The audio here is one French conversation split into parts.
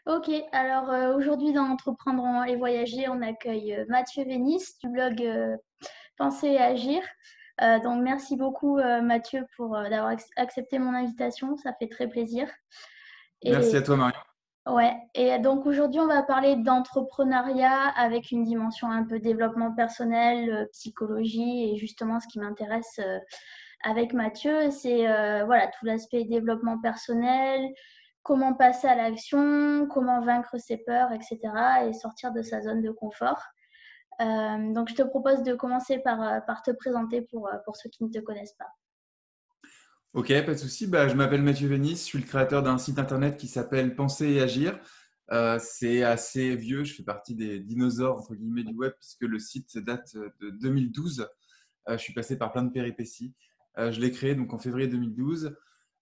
Ok, alors aujourd'hui dans Entreprendre et voyager, on accueille Mathieu Vénis du blog Penser et agir. Donc merci beaucoup Mathieu pour d'avoir accepté mon invitation, ça fait très plaisir. Merci Et à toi, Marion. ouais, et donc aujourd'hui on va parler d'entrepreneuriat avec une dimension un peu développement personnel, psychologie et justement ce qui m'intéresse avec Mathieu, c'est voilà, tout l'aspect développement personnel, comment passer à l'action, comment vaincre ses peurs, etc. et sortir de sa zone de confort. Donc, je te propose de commencer par te présenter pour ceux qui ne te connaissent pas. Ok, pas de souci. Je m'appelle Mathieu Vénis, je suis le créateur d'un site internet qui s'appelle Penser et agir. C'est assez vieux, je fais partie des dinosaures entre guillemets du web puisque le site date de 2012. Je suis passé par plein de péripéties. Je l'ai créé donc en février 2012.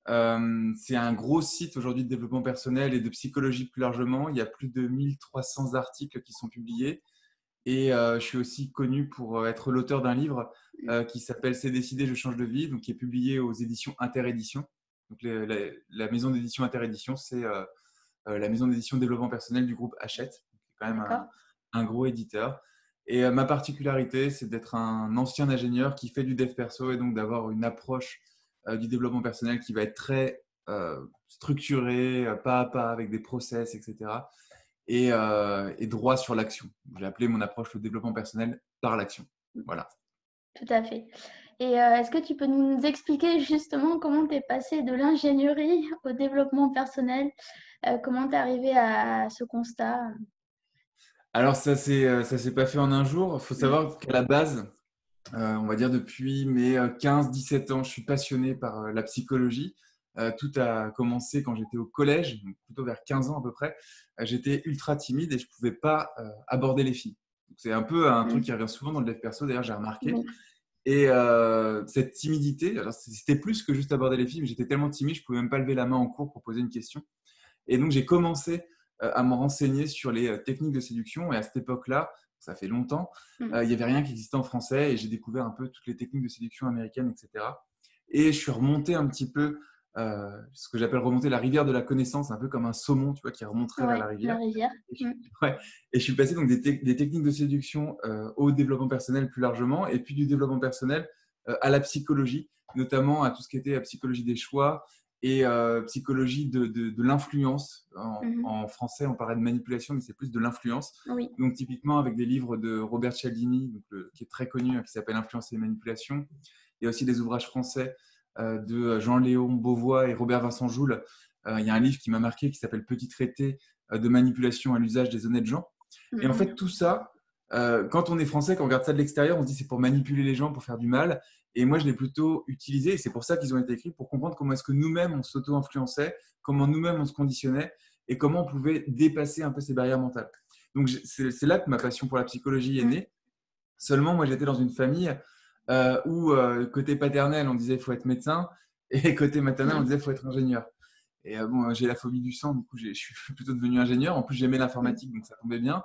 C'est un gros site aujourd'hui de développement personnel et de psychologie plus largement. Il y a plus de 1300 articles qui sont publiés. Et je suis aussi connu pour être l'auteur d'un livre qui s'appelle C'est décidé, je change de vie, donc qui est publié aux éditions Interédition. Donc la maison d'édition Interédition, c'est la maison d'édition développement personnel du groupe Hachette, qui est quand même D'accord? un gros éditeur. Et ma particularité, c'est d'être un ancien ingénieur qui fait du dev perso et donc d'avoir une approche du développement personnel qui va être très structurée, pas à pas, avec des process, etc et droit sur l'action. J'ai appelé mon approche le développement personnel par l'action. Voilà. Tout à fait. Et est-ce que tu peux nous expliquer justement comment tu es passé de l'ingénierie au développement personnel? Comment tu es arrivé à ce constat? Alors, ça s'est pas fait en un jour. Il faut savoir qu'à la base, on va dire depuis mes 15-17 ans, je suis passionné par la psychologie. Tout a commencé quand j'étais au collège, donc plutôt vers 15 ans à peu près. J'étais ultra timide et je pouvais pas aborder les filles. Donc, c'est un peu un truc qui revient souvent dans le dev perso, d'ailleurs, j'ai remarqué. Oui, Et cette timidité, alors c'était plus que juste aborder les filles, mais j'étais tellement timide, je ne pouvais même pas lever la main en cours pour poser une question. Et donc, j'ai commencé à me renseigner sur les techniques de séduction. Et à cette époque-là, ça fait longtemps, il n'y avait rien qui existait en français et j'ai découvert un peu toutes les techniques de séduction américaines, etc. Et je suis remonté un petit peu, ce que j'appelle remonter la rivière de la connaissance, un peu comme un saumon, tu vois, qui remonterait vers ouais, la la rivière. rivière. Et ouais, et je suis passé donc des techniques de séduction au développement personnel plus largement, et puis du développement personnel à la psychologie, notamment à tout ce qui était psychologie des choix et psychologie de l'influence. En français, on parlait de manipulation, mais c'est plus de l'influence. Oui, Donc typiquement avec des livres de Robert Cialdini, donc qui est très connu, qui s'appelle Influence et manipulation. Il y a aussi des ouvrages français de Jean-Léon Beauvois et Robert Vincent Joule. Il y a un livre qui m'a marqué qui s'appelle Petit traité de manipulation à l'usage des honnêtes gens. Et en fait, tout ça, quand on est français, quand on regarde ça de l'extérieur, on se dit c'est pour manipuler les gens, pour faire du mal. Et moi, je l'ai plutôt utilisé, et c'est pour ça qu'ils ont été écrits, pour comprendre comment est-ce que nous-mêmes, on s'auto-influençait, comment nous-mêmes, on se conditionnait, et comment on pouvait dépasser un peu ces barrières mentales. Donc, c'est là que ma passion pour la psychologie est née. Seulement, moi, j'étais dans une famille où, côté paternel, on disait il faut être médecin, et côté maternel, on disait il faut être ingénieur. Et bon, j'ai la phobie du sang, du coup, je suis plutôt devenu ingénieur. En plus, j'aimais l'informatique, donc ça tombait bien.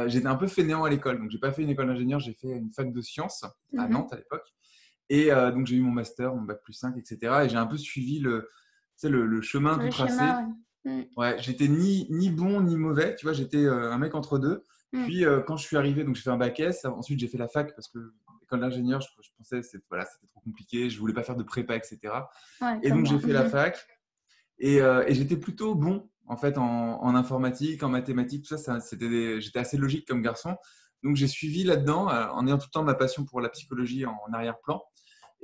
J'étais un peu fainéant à l'école, donc j'ai pas fait une école d'ingénieur, j'ai fait une fac de sciences à Nantes à l'époque. Et donc j'ai eu mon master, mon bac plus 5, etc. Et j'ai un peu suivi le chemin tout le tracé. schéma, oui. Ouais, j'étais ni bon ni mauvais, tu vois, j'étais un mec entre deux. Puis quand je suis arrivé, donc j'ai fait un bac S, ensuite j'ai fait la fac parce que l'école d'ingénieur, je pensais que voilà, c'était trop compliqué, je voulais pas faire de prépa, etc. Ouais, Et comme donc j'ai moi. fait la fac. Et j'étais plutôt bon en fait en informatique, en mathématiques, tout ça, j'étais assez logique comme garçon. Donc j'ai suivi là-dedans en ayant tout le temps ma passion pour la psychologie en arrière-plan.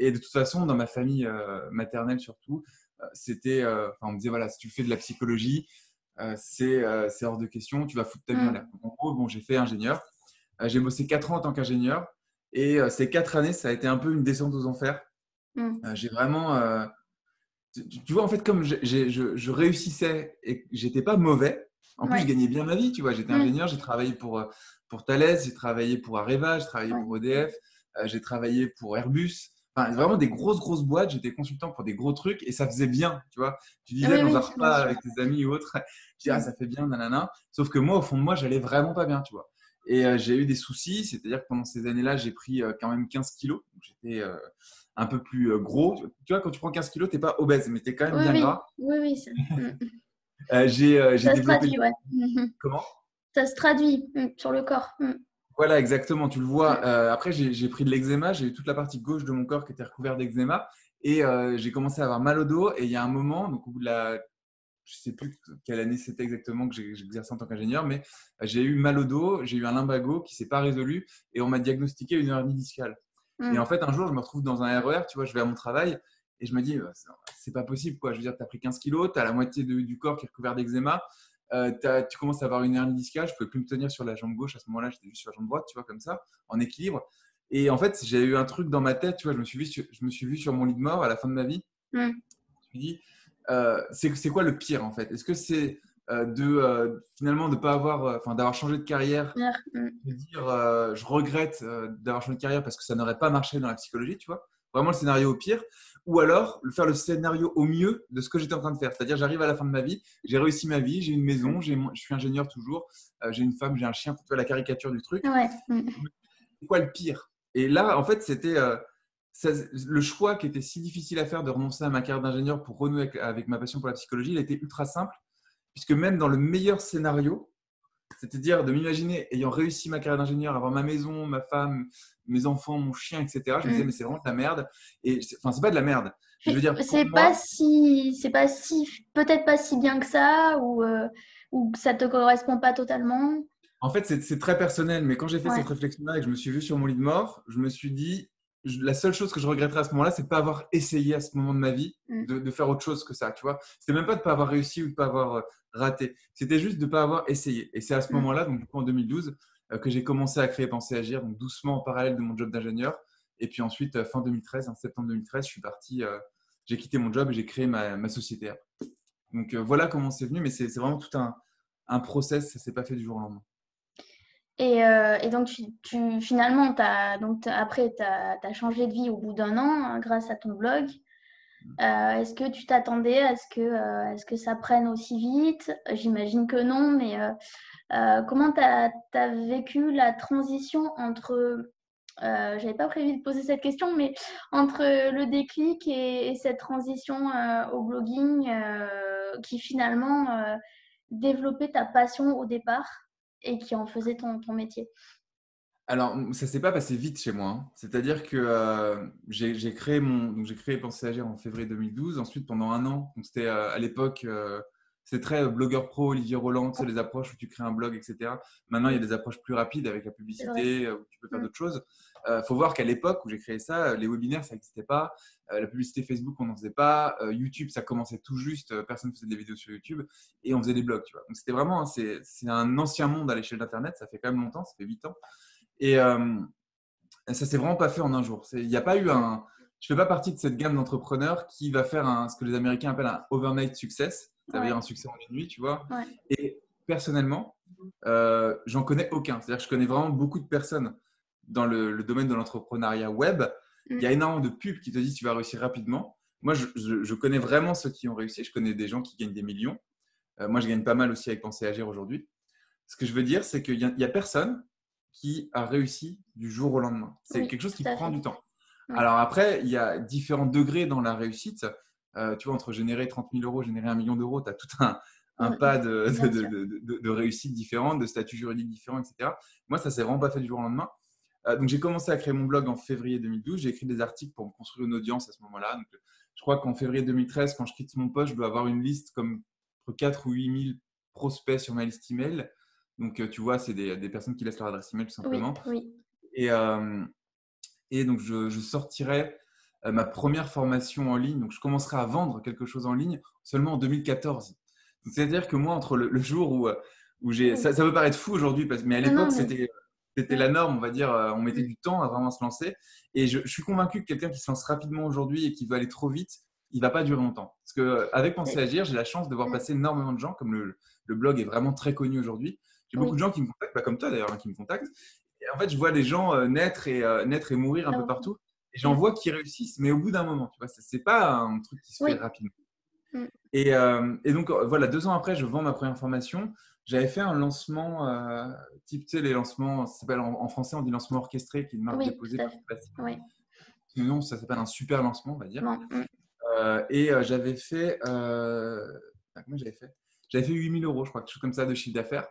Et de toute façon, dans ma famille maternelle surtout, on me disait voilà, si tu fais de la psychologie, c'est hors de question, tu vas foutre ta vie en l'air. Donc, en gros, bon, j'ai fait ingénieur. J'ai bossé 4 ans en tant qu'ingénieur. Et ces 4 années, ça a été un peu une descente aux enfers. J'ai vraiment tu vois, en fait, comme je réussissais et que j'étais pas mauvais, en plus, je Ouais. gagnais bien ma vie, tu vois. J'étais ingénieur, j'ai travaillé pour Thales, j'ai travaillé pour Areva, j'ai travaillé Ouais. pour EDF, j'ai travaillé pour Airbus. Enfin, vraiment des grosses boîtes. J'étais consultant pour des gros trucs et ça faisait bien, tu vois. Tu disais Oui, dans un oui, bien repas sûr. avec tes amis ou autres, tu dis, ah, ça fait bien, nanana. Sauf que moi, au fond de moi, j'allais vraiment pas bien, tu vois. Et j'ai eu des soucis, c'est-à-dire que pendant ces années-là, j'ai pris quand même 15 kilos. Donc, j'étais un peu plus gros. Tu vois, quand tu prends 15 kilos, tu n'es pas obèse, mais tu es quand même Oui, bien oui, gras. oui, oui. J'ai Ça se développé… traduit, ouais. Mhm. Comment? Ça se traduit sur le corps. Voilà, exactement, tu le vois. Mm. Après, j'ai pris de l'eczéma, j'ai eu toute la partie gauche de mon corps qui était recouverte d'eczéma et j'ai commencé à avoir mal au dos. Et il y a un moment, donc au bout de la… Je ne sais plus quelle année c'était exactement que j'exerçais en tant qu'ingénieur, mais j'ai eu mal au dos, j'ai eu un lumbago qui ne s'est pas résolu et on m'a diagnostiqué une hernie discale. Et en Mm. fait, un jour, je me retrouve dans un RER, tu vois, je vais à mon travail et je me dis, c'est pas possible, quoi. Je veux dire, tu as pris 15 kilos, tu as la moitié du corps qui est recouvert d'eczéma, tu commences à avoir une hernie discale, je ne pouvais plus me tenir sur la jambe gauche. À ce moment-là, j'étais juste sur la jambe droite, tu vois, comme ça, en équilibre. Et en fait, j'ai eu un truc dans ma tête, tu vois, je me suis vu sur mon lit de mort à la fin de ma vie. Mm. Je me suis dit, c'est quoi le pire en fait? Est-ce que c'est finalement de pas avoir, d'avoir changé de carrière, Mm. de dire je regrette d'avoir changé de carrière parce que ça n'aurait pas marché dans la psychologie, tu vois? Vraiment le scénario au pire, ou alors faire le scénario au mieux de ce que j'étais en train de faire. C'est-à-dire, j'arrive à la fin de ma vie, j'ai réussi ma vie, j'ai une maison, je suis ingénieur toujours, j'ai une femme, j'ai un chien, tu vois la caricature du truc. Ouais. C'est quoi le pire? Et là, en fait, c'était le choix qui était si difficile à faire de renoncer à ma carrière d'ingénieur pour renouer avec ma passion pour la psychologie, il était ultra simple, puisque même dans le meilleur scénario, c'est-à-dire de m'imaginer ayant réussi ma carrière d'ingénieur, avoir ma maison, ma femme, mes enfants, mon chien, etc. Je me disais, mais Mm. c'est vraiment de la merde. Et enfin, c'est pas de la merde. Je veux dire, pour moi, C'est pas si, peut-être pas si bien que ça, ou que ça te correspond pas totalement. en fait, c'est très personnel. Mais quand j'ai fait Ouais. cette réflexion-là et que je me suis vu sur mon lit de mort, je me suis dit, la seule chose que je regretterais à ce moment-là, c'est de ne pas avoir essayé à ce moment de ma vie Mm. de faire autre chose que ça. Tu vois, c'était même pas de ne pas avoir réussi ou de ne pas avoir raté. C'était juste de ne pas avoir essayé. Et c'est à ce Mm. moment-là, donc du coup en 2012, que j'ai commencé à créer Penser Agir, donc doucement en parallèle de mon job d'ingénieur. Et puis ensuite, fin 2013, en septembre 2013, je suis parti, j'ai quitté mon job et j'ai créé ma société. Donc voilà comment c'est venu, mais c'est vraiment tout un process, ça ne s'est pas fait du jour au lendemain. Et donc, finalement, après, tu as changé de vie au bout d'un an grâce à ton blog. Est-ce que tu t'attendais à ce que ça prenne aussi vite? J'imagine que non, mais comment tu as vécu la transition entre, j'avais pas prévu de poser cette question, mais entre le déclic et cette transition au blogging qui finalement développait ta passion au départ et qui en faisait ton métier? Alors, ça ne s'est pas passé vite chez moi, hein. C'est-à-dire que j'ai créé Penser Agir en février 2012. Ensuite, pendant un an, donc c'était à l'époque, c'était très blogueur pro, Olivier Roland, tu sais, les approches où tu crées un blog, etc. Maintenant, il y a Oui, des approches plus rapides avec la c'est vrai. publicité, où tu peux faire Mm. d'autres choses. Il faut voir qu'à l'époque où j'ai créé ça, les webinaires, ça n'existait pas. La publicité Facebook, on n'en faisait pas. YouTube, ça commençait tout juste. Personne ne faisait des vidéos sur YouTube. Et on faisait des blogs, tu vois. Donc, c'était vraiment, c'est un ancien monde à l'échelle d'Internet. Ça fait quand même longtemps, ça fait 8 ans. Et ça s'est vraiment pas fait en un jour. Il n'y a pas eu Mm. je fais pas partie de cette gamme d'entrepreneurs qui va faire ce que les Américains appellent un overnight success. Ça veut dire Ouais, un succès en une nuit, tu vois. ouais. Et personnellement, j'en connais aucun. C'est-à-dire que je connais vraiment beaucoup de personnes dans le domaine de l'entrepreneuriat web. Il y Mm. a énormément de pubs qui te disent que tu vas réussir rapidement. Moi, je connais vraiment ceux qui ont réussi. Je connais des gens qui gagnent des millions. Moi, je gagne pas mal aussi avec Penser Agir aujourd'hui. Ce que je veux dire, c'est qu'il y a personne qui a réussi du jour au lendemain. C'est Oui, quelque chose qui tout à prend fait. du temps. Oui, Alors après, il y a différents degrés dans la réussite. Tu vois, entre générer 30 000 euros, générer 1 million d'euros, tu as tout un Mm. pas Bien sûr. de réussite différentes, de statuts juridiques différents, etc. Moi, ça ne s'est vraiment pas fait du jour au lendemain. Donc, j'ai commencé à créer mon blog en février 2012. J'ai écrit des articles pour me construire une audience à ce moment-là. Donc, je crois qu'en février 2013, quand je quitte mon poste, je dois avoir une liste comme entre 4 ou 8 000 prospects sur ma liste email. Donc, tu vois, c'est des personnes qui laissent leur adresse email tout Oui, simplement. oui. Et, donc, je sortirai ma première formation en ligne. Donc, je commencerai à vendre quelque chose en ligne seulement en 2014. C'est-à-dire que moi, entre le jour où j'ai… Oui. Ça peut paraître fou aujourd'hui, mais à Non, non, l'époque, mais c'était oui. la norme, on va dire. On mettait Mm. du temps à vraiment se lancer. Et je suis convaincu que quelqu'un qui se lance rapidement aujourd'hui et qui veut aller trop vite, il ne va pas durer longtemps. Parce qu'avec Penser Agir, j'ai la chance de voir Mm. passer énormément de gens, comme le blog est vraiment très connu aujourd'hui. J'ai beaucoup de Oui. gens qui me contactent, comme toi d'ailleurs, hein, qui me contactent. Et en fait, je vois les gens naître et mourir un peu Ah, partout. Et j'en mm. vois qui réussissent, mais au bout d'un moment, tu vois, c'est pas un truc qui se fait Oui. rapidement. Mm. Et donc, voilà, 2 ans après, je vends ma première formation. J'avais fait un lancement, type, tu sais, les lancements, ça s'appelle en français, on dit lancement orchestré, qui est une marque Oui, déposée tout à par fait. Sébastien. Oui. Sinon, ça s'appelle un super lancement, on va dire. Bon. Mm. Et j'avais fait. Comment j'avais fait? J'avais fait 8 000 euros, je crois, quelque chose comme ça de chiffre d'affaires.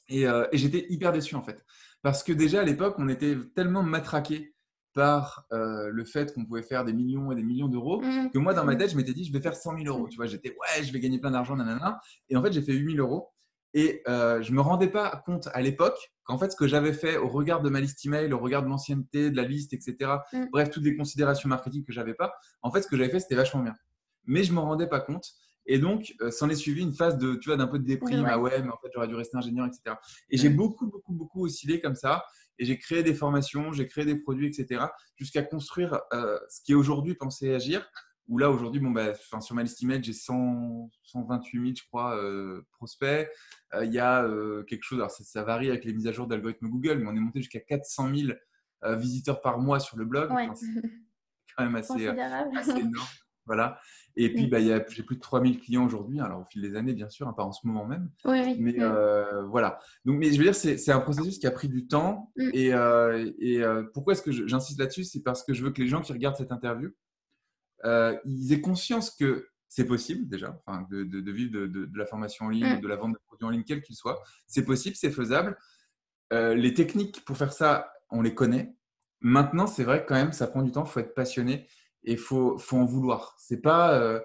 Et j'étais hyper déçu en fait. Parce que déjà à l'époque, on était tellement matraqué par le fait qu'on pouvait faire des millions et des millions d'euros que moi, dans ma tête, je m'étais dit, je vais faire 100 000 euros. Tu vois, j'étais, ouais, je vais gagner plein d'argent, nanana. Et en fait, j'ai fait 8 000 euros. Et je ne me rendais pas compte à l'époque qu'en fait, ce que j'avais fait au regard de ma liste email, au regard de l'ancienneté, de la liste, etc., bref, toutes les considérations marketing que je n'avais pas, en fait, ce que j'avais fait, c'était vachement bien. Mais je ne m'en rendais pas compte. Et donc, s'en est suivi une phase de, tu vois, d'un peu de déprime. Ah ouais, mais en fait, j'aurais dû rester ingénieur, etc. Et j'ai beaucoup oscillé comme ça. Et j'ai créé des formations, j'ai créé des produits, etc. Jusqu'à construire ce qui est aujourd'hui Penser et Agir. Où là, aujourd'hui, bon, bah, sur ma liste email, j'ai 128 000, je crois, prospects. Il y a quelque chose, alors ça varie avec les mises à jour d'algorithme Google, mais on est monté jusqu'à 400 000 visiteurs par mois sur le blog. Ouais. Enfin, c'est quand même Considérable. assez énorme. Voilà. Et puis, bah, j'ai plus de 3000 clients aujourd'hui, alors au fil des années, bien sûr, hein, pas en ce moment même. Oui. Mais voilà. Donc, mais je veux dire, c'est un processus qui a pris du temps. Et pourquoi est-ce que j'insiste là-dessus? C'est parce que je veux que les gens qui regardent cette interview, ils aient conscience que c'est possible déjà, enfin, de vivre de la formation en ligne ou de la vente de produits en ligne, quel qu'il soit. C'est possible, c'est faisable. Les techniques pour faire ça, on les connaît. Maintenant, c'est vrai que quand même, ça prend du temps, il faut être passionné et il faut en vouloir. C'est pas…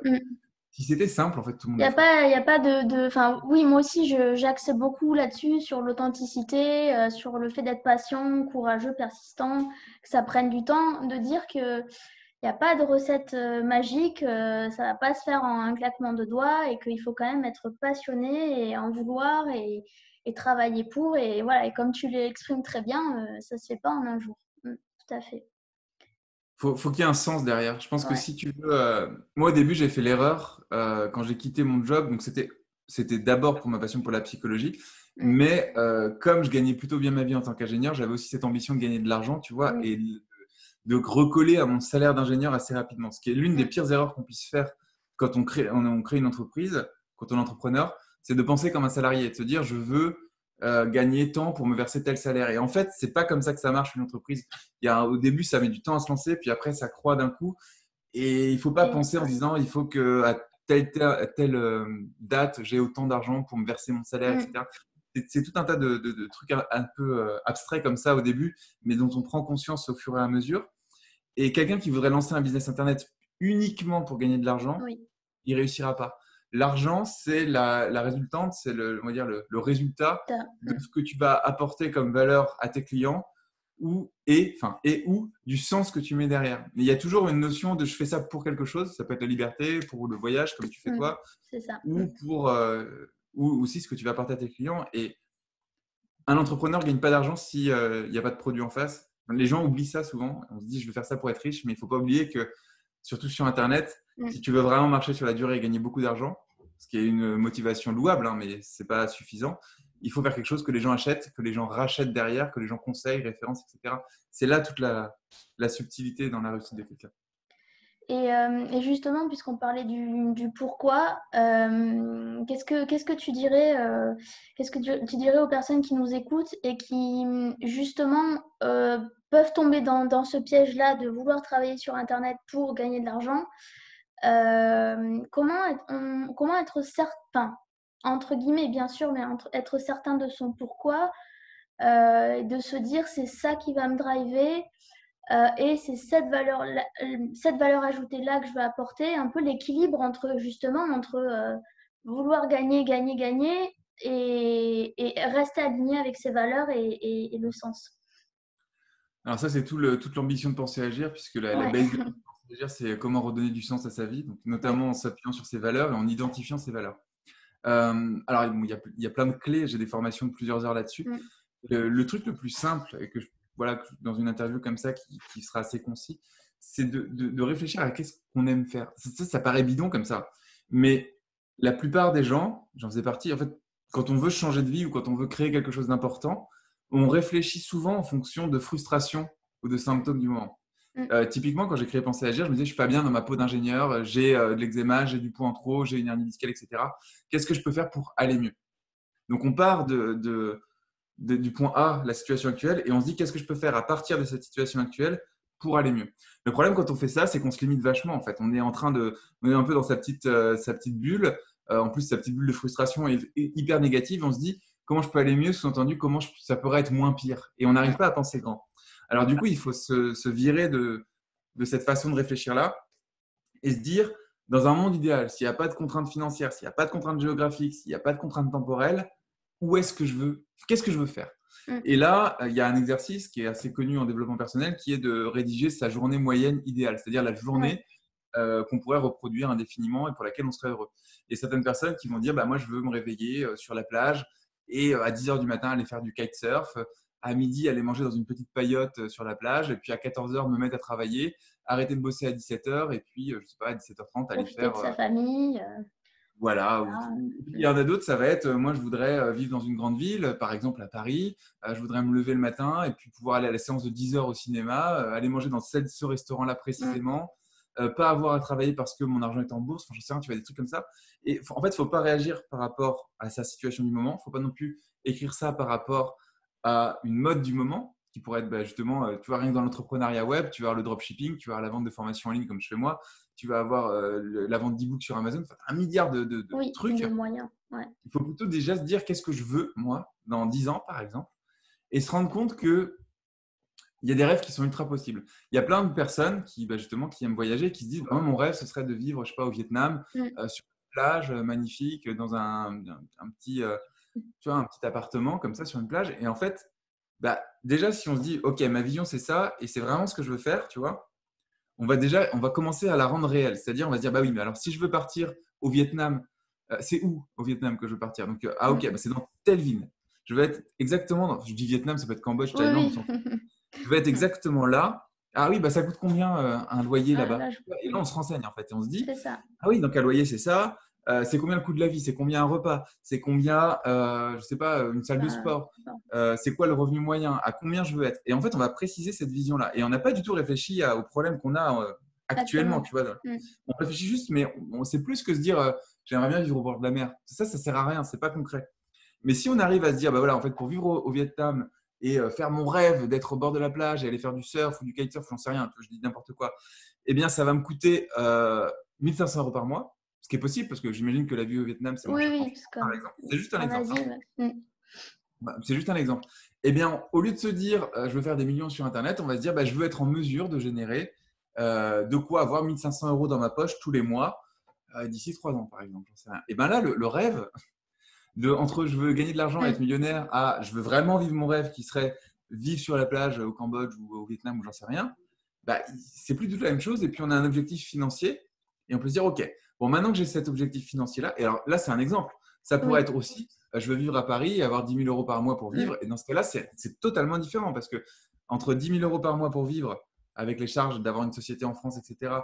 si c'était simple, en fait, tout le Il monde n'y le a ferait. pas, il y a pas enfin, oui, moi aussi, j'axe beaucoup là-dessus, sur l'authenticité, sur le fait d'être patient, courageux, persistant, que ça prenne du temps, de dire que il n'y a pas de recette magique, ça ne va pas se faire en un claquement de doigts et qu'il faut quand même être passionné et en vouloir et travailler pour. Et voilà, et comme tu l'exprimes très bien, ça ne se fait pas en un jour. Tout à fait. Faut qu'il y ait un sens derrière. Je pense que Ouais. si tu veux… moi, au début, j'ai fait l'erreur quand j'ai quitté mon job. Donc, c'était d'abord pour ma passion pour la psychologie. Mais comme je gagnais plutôt bien ma vie en tant qu'ingénieur, j'avais aussi cette ambition de gagner de l'argent, tu vois, et de recoller à mon salaire d'ingénieur assez rapidement. Ce qui est l'une des pires erreurs qu'on puisse faire quand on crée une entreprise, quand on est entrepreneur, c'est de penser comme un salarié et de se dire je veux gagner tant pour me verser tel salaire. Et en fait, c'est pas comme ça que ça marche une entreprise. Au début, ça met du temps à se lancer, puis après, ça croît d'un coup. Et il ne faut pas penser en se disant il faut qu'à telle date, j'ai autant d'argent pour me verser mon salaire, etc. C'est tout un tas de trucs un peu abstraits comme ça au début, mais dont on prend conscience au fur et à mesure. Et quelqu'un qui voudrait lancer un business Internet uniquement pour gagner de l'argent, il ne réussira pas. L'argent, c'est la résultante, c'est on va dire le résultat de ce que tu vas apporter comme valeur à tes clients ou du sens que tu mets derrière. Mais il y a toujours une notion de je fais ça pour quelque chose. Ça peut être la liberté, pour le voyage comme tu fais toi, C'est ça. ou pour ou aussi ce que tu vas apporter à tes clients. Et un entrepreneur ne gagne pas d'argent s'il n'y a pas de produit en face. Les gens oublient ça souvent. On se dit je vais faire ça pour être riche, mais il ne faut pas oublier que surtout sur Internet, si tu veux vraiment marcher sur la durée et gagner beaucoup d'argent, ce qui est une motivation louable, hein, mais ce n'est pas suffisant, il faut faire quelque chose que les gens achètent, que les gens rachètent derrière, que les gens conseillent, référencent, etc. C'est là toute la subtilité dans la réussite de quelqu'un. Et justement, puisqu'on parlait du pourquoi, qu'est-ce que tu dirais, qu'est-ce que tu dirais aux personnes qui nous écoutent et qui, justement, peuvent tomber dans ce piège-là de vouloir travailler sur Internet pour gagner de l'argent? Comment être certain, entre guillemets, bien sûr, mais être certain de son pourquoi, de se dire c'est ça qui va me driver. Et c'est cette valeur ajoutée-là que je veux apporter, un peu l'équilibre entre vouloir gagner et rester aligné avec ses valeurs et le sens. Alors ça, c'est toute l'ambition de Penser Agir, puisque la base de Penser Agir, c'est comment redonner du sens à sa vie, donc notamment en s'appuyant sur ses valeurs et en identifiant ses valeurs. Alors, bon, il y a plein de clés, j'ai des formations de plusieurs heures là-dessus. Le truc le plus simple, et voilà, dans une interview comme ça qui sera assez concis, c'est de réfléchir à qu'est-ce qu'on aime faire. Ça paraît bidon comme ça, mais la plupart des gens, j'en faisais partie, en fait, quand on veut changer de vie ou quand on veut créer quelque chose d'important, on réfléchit souvent en fonction de frustration ou de symptômes du moment. Typiquement, quand j'ai créé Penser Agir, je me disais, je suis pas bien dans ma peau d'ingénieur, j'ai de l'eczéma, j'ai du poids en trop, j'ai une hernie discale, etc. Qu'est-ce que je peux faire pour aller mieux? Donc, on part du point A, la situation actuelle, et on se dit, qu'est-ce que je peux faire à partir de cette situation actuelle pour aller mieux? Le problème quand on fait ça, c'est qu'on se limite vachement, en fait. On est un peu dans sa petite bulle. En plus, sa petite bulle de frustration est hyper négative. On se dit, comment je peux aller mieux? Sous-entendu, comment ça pourrait être moins pire? Et on n'arrive pas à penser grand. Alors du coup, il faut se virer de cette façon de réfléchir-là et se dire, dans un monde idéal, s'il n'y a pas de contraintes financières, s'il n'y a pas de contraintes géographiques, s'il n'y a pas de contraintes temporelles, qu'est-ce que je veux faire? Et là, il y a un exercice qui est assez connu en développement personnel qui est de rédiger sa journée moyenne idéale, c'est-à-dire la journée qu'on pourrait reproduire indéfiniment et pour laquelle on serait heureux. Et certaines personnes qui vont dire, bah, moi, je veux me réveiller sur la plage et à 10 h du matin, aller faire du kitesurf, à midi, aller manger dans une petite paillote sur la plage, et puis à 14 h, me mettre à travailler, arrêter de bosser à 17 h, et puis, je sais pas, à 17 h 30, aller Profiter faire… de sa famille. Voilà. Voilà. Il y en a d'autres, ça va être, moi, je voudrais vivre dans une grande ville, par exemple à Paris. Je voudrais me lever le matin et puis pouvoir aller à la séance de 10 h au cinéma, aller manger dans ce restaurant-là précisément, pas avoir à travailler parce que mon argent est en bourse. Enfin, je sais rien, tu vois, des trucs comme ça. Et en fait, il ne faut pas réagir par rapport à sa situation du moment. Il ne faut pas non plus écrire ça par rapport à une mode du moment qui pourrait être justement, tu vois, rien que dans l'entrepreneuriat web, tu vas avoir le dropshipping, tu vas avoir la vente de formations en ligne comme je fais moi, tu vas avoir la vente d'e-books sur Amazon, enfin, un milliard de trucs. De moyens. Ouais. Il faut plutôt déjà se dire qu'est-ce que je veux, moi, dans 10 ans, par exemple, et se rendre compte qu'il y a des rêves qui sont ultra possibles. Il y a plein de personnes qui, justement, qui aiment voyager, qui se disent mon rêve, ce serait de vivre, je sais pas, au Vietnam, sur une plage magnifique, dans un petit, tu vois, un petit appartement comme ça sur une plage. Et en fait, déjà, si on se dit, OK, ma vision, c'est ça, et c'est vraiment ce que je veux faire, tu vois, on va commencer à la rendre réelle. C'est-à-dire, on va se dire, oui, mais alors si je veux partir au Vietnam, c'est où au Vietnam que je veux partir? Donc, OK, c'est dans telle ville. Je vais être exactement je dis Vietnam, ça peut être Cambodge, Thaïlande. Je vais être exactement là. Ah oui, ça coûte combien un loyer là-bas? Et là, on se renseigne en fait. Et on se dit, ah oui, donc un loyer, c'est ça. C'est combien le coût de la vie? C'est combien un repas? C'est combien, je sais pas, une salle de sport? C'est quoi le revenu moyen? À combien je veux être? Et en fait, on va préciser cette vision-là. Et on n'a pas du tout réfléchi aux problèmes qu'on a actuellement. Tu vois. On réfléchit juste, mais on sait plus que se dire j'aimerais bien vivre au bord de la mer. Ça sert à rien. C'est pas concret. Mais si on arrive à se dire, voilà, en fait, pour vivre au Vietnam et faire mon rêve d'être au bord de la plage et aller faire du surf ou du kitesurf, j'en sais rien, je dis n'importe quoi, eh bien, ça va me coûter 1500 € par mois. Ce qui est possible parce que j'imagine que la vie au Vietnam, c'est moins cher qu'en France, par exemple. C'est juste un exemple. C'est juste un exemple. Eh bien, au lieu de se dire je veux faire des millions sur Internet, on va se dire je veux être en mesure de générer de quoi avoir 1500 € dans ma poche tous les mois d'ici 3 ans, par exemple. Et bien là, le rêve entre je veux gagner de l'argent et être millionnaire à je veux vraiment vivre mon rêve qui serait vivre sur la plage au Cambodge ou au Vietnam ou j'en sais rien, c'est plus du tout la même chose. Et puis, on a un objectif financier et on peut se dire OK, bon, maintenant que j'ai cet objectif financier-là, et alors là, c'est un exemple. Ça pourrait être aussi, je veux vivre à Paris et avoir 10 000 € par mois pour vivre. Et dans ce cas-là, c'est totalement différent parce que entre 10 000 € par mois pour vivre avec les charges d'avoir une société en France, etc.,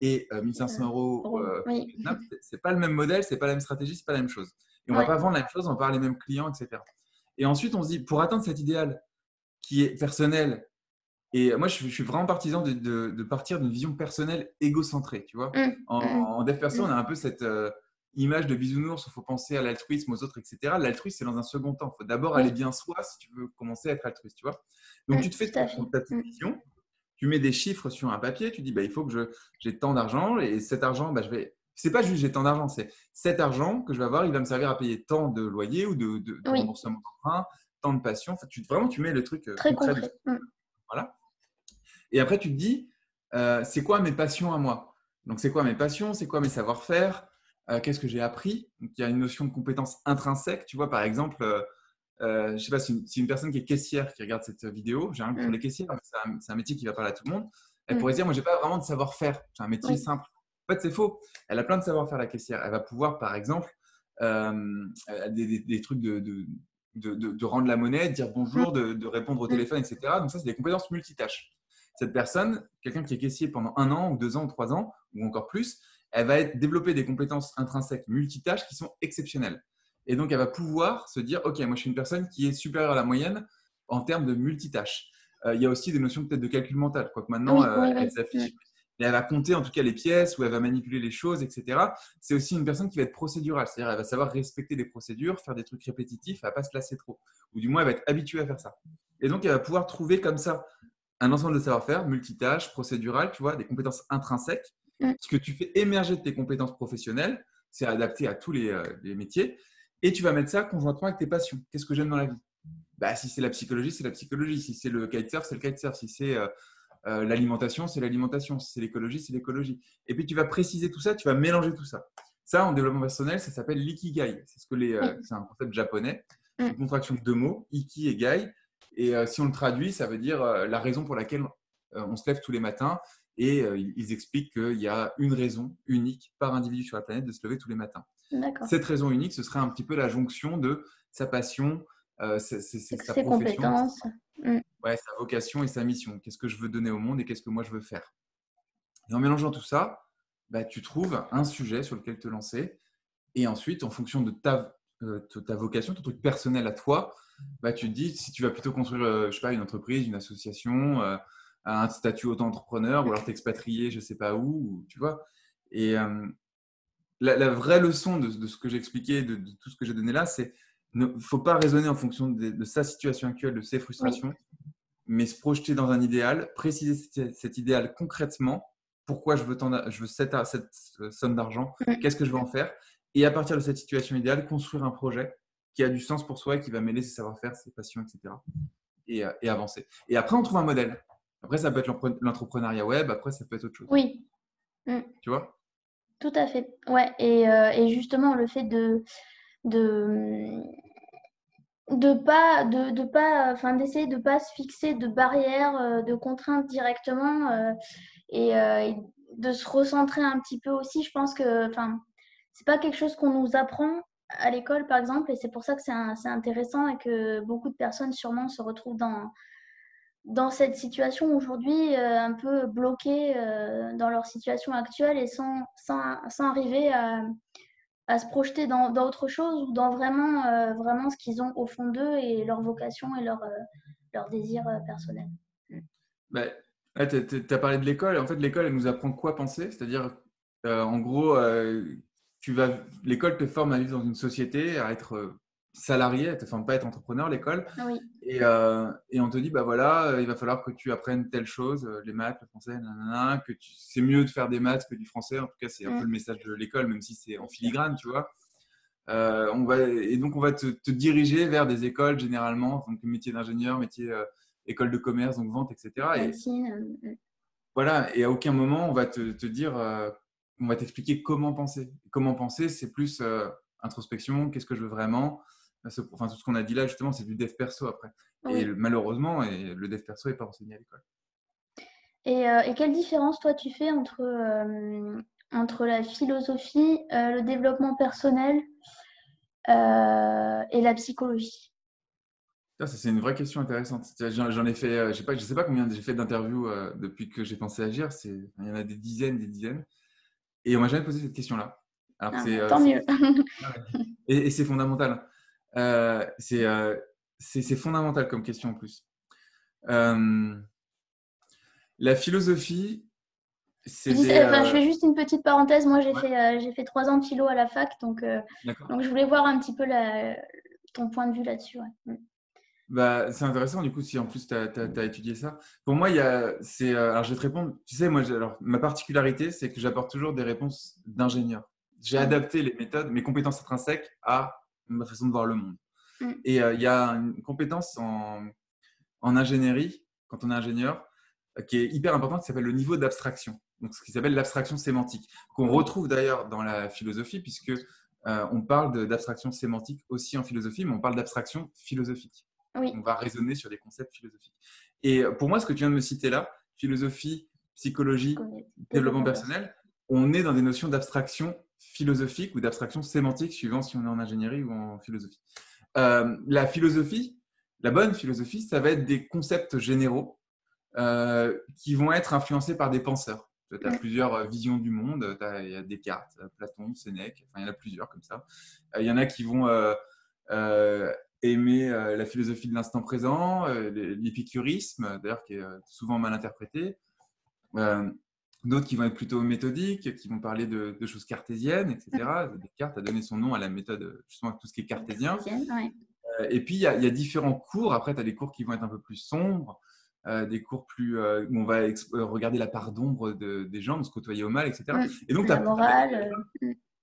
et 1500 € au Vietnam, c'est pas le même modèle, c'est pas la même stratégie, c'est pas la même chose. Et on va pas vendre la même chose, on va pas avoir les mêmes clients, etc. Et ensuite, on se dit, pour atteindre cet idéal qui est personnel, et moi, je suis vraiment partisan de partir d'une vision personnelle égocentrée, tu vois. En dev perso, on a un peu cette image de bisounours où il faut penser à l'altruisme, aux autres, etc. L'altruisme, c'est dans un second temps. Il faut d'abord aller bien soi si tu veux commencer à être altruiste, tu vois. Donc, tu te fais ta petite vision, tu mets des chiffres sur un papier, tu dis, il faut que j'ai tant d'argent et cet argent, je vais… C'est pas juste j'ai tant d'argent, c'est cet argent que je vais avoir, il va me servir à payer tant de loyer ou de remboursement d'emprunt, tant de passion. Enfin, tu mets le truc très concret. Voilà. Et après, tu te dis, c'est quoi mes passions à moi? Donc, c'est quoi mes passions? C'est quoi mes savoir-faire? Qu'est-ce que j'ai appris? Donc, il y a une notion de compétence intrinsèque. Tu vois, par exemple, je ne sais pas si une personne qui est caissière qui regarde cette vidéo, j'ai rien contre les caissières, mais c'est un métier qui va parler à tout le monde. Elle pourrait se dire, moi, je n'ai pas vraiment de savoir-faire. C'est un métier simple. En fait, c'est faux. Elle a plein de savoir-faire, la caissière. Elle va pouvoir, par exemple, des trucs de rendre la monnaie, de dire bonjour, de répondre au téléphone, etc. Donc, ça, c'est des compétences multitâches. Cette personne, quelqu'un qui est caissier pendant 1 an ou 2 ans ou 3 ans ou encore plus, elle va développer des compétences intrinsèques multitâches qui sont exceptionnelles. Et donc, elle va pouvoir se dire, OK, moi, je suis une personne qui est supérieure à la moyenne en termes de multitâches. Il y a aussi des notions peut-être de calcul mental, quoique maintenant, elle s'affiche. Et elle va compter en tout cas les pièces ou elle va manipuler les choses, etc. C'est aussi une personne qui va être procédurale, c'est-à-dire elle va savoir respecter des procédures, faire des trucs répétitifs, elle ne va pas se lasser trop. Ou du moins, elle va être habituée à faire ça. Et donc, elle va pouvoir trouver comme ça un ensemble de savoir-faire, multitâches, procédural, tu vois, des compétences intrinsèques, ce que tu fais émerger de tes compétences professionnelles c'est adapté à tous les métiers. Et tu vas mettre ça conjointement avec tes passions. Qu'est-ce que j'aime dans la vie? Bah, si c'est la psychologie, c'est la psychologie. Si c'est le kitesurf, c'est le kitesurf. Si c'est l'alimentation, c'est l'alimentation. Si c'est l'écologie, c'est l'écologie. Et puis, tu vas préciser tout ça, tu vas mélanger tout ça. Ça, en développement personnel, ça s'appelle l'ikigai. C'est un concept japonais, une contraction de deux mots, iki et gai. Et si on le traduit, ça veut dire la raison pour laquelle on se lève tous les matins. Et ils expliquent qu'il y a une raison unique par individu sur la planète de se lever tous les matins. Cette raison unique, ce serait un petit peu la jonction de sa passion, sa ses profession, compétences. ouais, sa vocation et sa mission. Qu'est-ce que je veux donner au monde et qu'est-ce que moi je veux faire. Et en mélangeant tout ça, bah, tu trouves un sujet sur lequel te lancer. Et ensuite, en fonction de ta vocation, ton truc personnel à toi, bah, tu te dis si tu vas plutôt construire je sais pas, une entreprise, une association, un statut auto-entrepreneur ou alors t'expatrier, je ne sais pas où, tu vois. Et la vraie leçon de ce que j'ai expliqué, de tout ce que j'ai donné là, c'est il ne faut pas raisonner en fonction de sa situation actuelle, de ses frustrations, mais se projeter dans un idéal, préciser cet idéal concrètement. Pourquoi je veux cette somme d'argent? Qu'est-ce que je veux en faire? Et à partir de cette situation idéale, construire un projet qui a du sens pour soi et qui va mêler ses savoir-faire, ses passions, etc. Et avancer. Et après, on trouve un modèle. Après, ça peut être l'entrepreneuriat web. Après, ça peut être autre chose. Oui. Tu vois? Tout à fait. Ouais. Et justement, le fait d'essayer de pas se fixer de barrières, de contraintes directement et de se recentrer un petit peu aussi. Je pense que, c'est pas quelque chose qu'on nous apprend à l'école, par exemple, et c'est pour ça que c'est intéressant et que beaucoup de personnes sûrement se retrouvent dans cette situation aujourd'hui, un peu bloquées dans leur situation actuelle et sans arriver à se projeter dans autre chose ou dans vraiment ce qu'ils ont au fond d'eux et leur vocation et leur désir personnel. Bah, tu as parlé de l'école. En fait, l'école, elle nous apprend quoi penser. C'est-à-dire, en gros, l'école te forme à vivre dans une société, à être salarié, elle ne te forme pas à être entrepreneur, l'école. Oui. Et on te dit, bah voilà, il va falloir que tu apprennes telle chose, les maths, le français, nanana, c'est mieux de faire des maths que du français. En tout cas, c'est un peu le message de l'école, même si c'est en filigrane, tu vois. Et donc, on va te diriger vers des écoles, généralement, donc métier d'ingénieur, métier école de commerce, donc vente, etc. Médecine. Voilà, et à aucun moment, on va te dire, on va t'expliquer comment penser. Comment penser, c'est plus introspection, qu'est-ce que je veux vraiment. Enfin, tout ce qu'on a dit là, justement, c'est du dev perso après. Oui. Et malheureusement, le dev perso n'est pas enseigné à l'école. Et quelle différence, toi, tu fais entre la philosophie, le développement personnel et la psychologie? Ça, c'est une vraie question intéressante. J'en ai fait, je sais pas combien j'ai fait d'interviews depuis que j'ai pensé agir. Il y en a des dizaines. Et on m'a jamais posé cette question-là. Alors que Tant mieux. et c'est fondamental. C'est fondamental comme question en plus. La philosophie, Je fais juste une petite parenthèse. Moi, j'ai fait 3 ans de philo à la fac, donc je voulais voir un petit peu ton point de vue là-dessus. Ouais. Bah, c'est intéressant du coup si en plus tu as étudié ça. Pour moi, alors je vais te répondre. Tu sais, moi, alors, ma particularité, c'est que j'apporte toujours des réponses d'ingénieur. J'ai adapté les méthodes, mes compétences intrinsèques à ma façon de voir le monde. Et il y a une compétence en ingénierie, quand on est ingénieur, qui est hyper importante, qui s'appelle le niveau d'abstraction. Donc, ce qui s'appelle l'abstraction sémantique, qu'on retrouve d'ailleurs dans la philosophie, puisque on parle d'abstraction sémantique aussi en philosophie, mais on parle d'abstraction philosophique. Oui. On va raisonner sur des concepts philosophiques. Et pour moi, ce que tu viens de me citer là, philosophie, psychologie, développement personnel, on est dans des notions d'abstraction philosophique ou d'abstraction sémantique, suivant si on est en ingénierie ou en philosophie. La philosophie, la bonne philosophie, ça va être des concepts généraux qui vont être influencés par des penseurs. Tu as plusieurs visions du monde. Il y a Descartes, Platon, Sénèque, enfin, il y en a plusieurs comme ça. Il y en a qui vont aimer la philosophie de l'instant présent, l'épicurisme, d'ailleurs, qui est souvent mal interprété. D'autres qui vont être plutôt méthodiques, qui vont parler de choses cartésiennes, etc. Descartes a donné son nom à la méthode, justement, tout ce qui est cartésien. Et puis, il y a différents cours. Après, tu as des cours qui vont être un peu plus sombres, des cours plus où on va regarder la part d'ombre des gens, de se côtoyer au mal, etc. Et donc, la morale.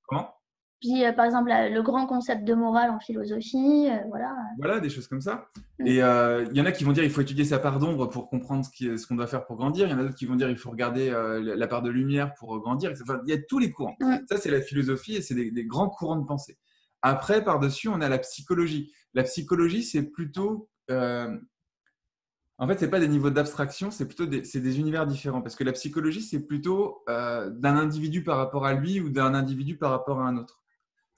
Comment ? Puis, par exemple, le grand concept de morale en philosophie, voilà. Voilà, des choses comme ça. Mm. Et il y en a qui vont dire il faut étudier sa part d'ombre pour comprendre ce qu'on doit faire pour grandir. Il y en a d'autres qui vont dire il faut regarder la part de lumière pour grandir. Enfin, il y a tous les courants. Mm. Ça, c'est la philosophie et c'est des grands courants de pensée. Après, par-dessus, on a la psychologie. La psychologie, c'est plutôt… en fait, ce n'est pas des niveaux d'abstraction, c'est plutôt c'est des univers différents. Parce que la psychologie, c'est plutôt d'un individu par rapport à lui ou d'un individu par rapport à un autre.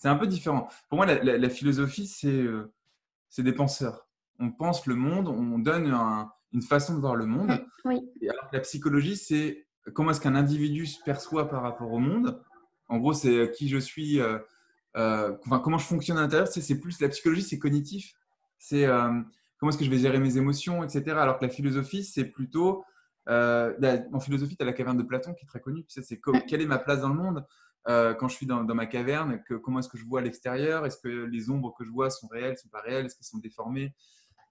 C'est un peu différent. Pour moi, la philosophie, c'est des penseurs. On pense le monde, on donne une façon de voir le monde. Oui. Et alors que la psychologie, c'est comment est-ce qu'un individu se perçoit par rapport au monde. En gros, c'est qui je suis, enfin, comment je fonctionne à l'intérieur. C'est plus la psychologie, c'est cognitif. C'est comment est-ce que je vais gérer mes émotions, etc. Alors que la philosophie, c'est plutôt… en philosophie, tu as la caverne de Platon qui est très connue. Tu sais, c'est quelle est ma place dans le monde quand je suis dans ma caverne, comment est-ce que je vois à l'extérieur? Est-ce que les ombres que je vois sont réelles, sont pas réelles? Est-ce qu'elles sont déformées?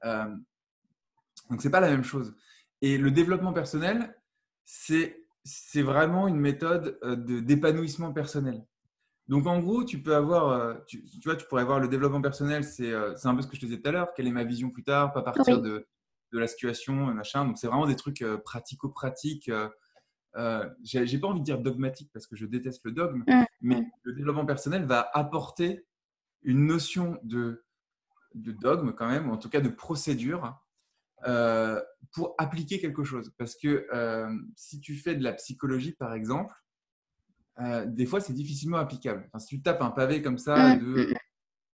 Donc, c'est pas la même chose. Et le développement personnel, c'est vraiment une méthode d'épanouissement personnel. Donc, en gros, tu peux avoir, tu vois, tu pourrais avoir le développement personnel, c'est un peu ce que je te disais tout à l'heure, quelle est ma vision plus tard, pas partir Oui. de la situation, machin. Donc, c'est vraiment des trucs pratico-pratiques. J'ai pas envie de dire dogmatique parce que je déteste le dogme, Mm. mais Mm. le développement personnel va apporter une notion de dogme quand même, ou en tout cas de procédure pour appliquer quelque chose. Parce que si tu fais de la psychologie, par exemple, des fois, c'est difficilement applicable. Enfin, si tu tapes un pavé comme ça Mm.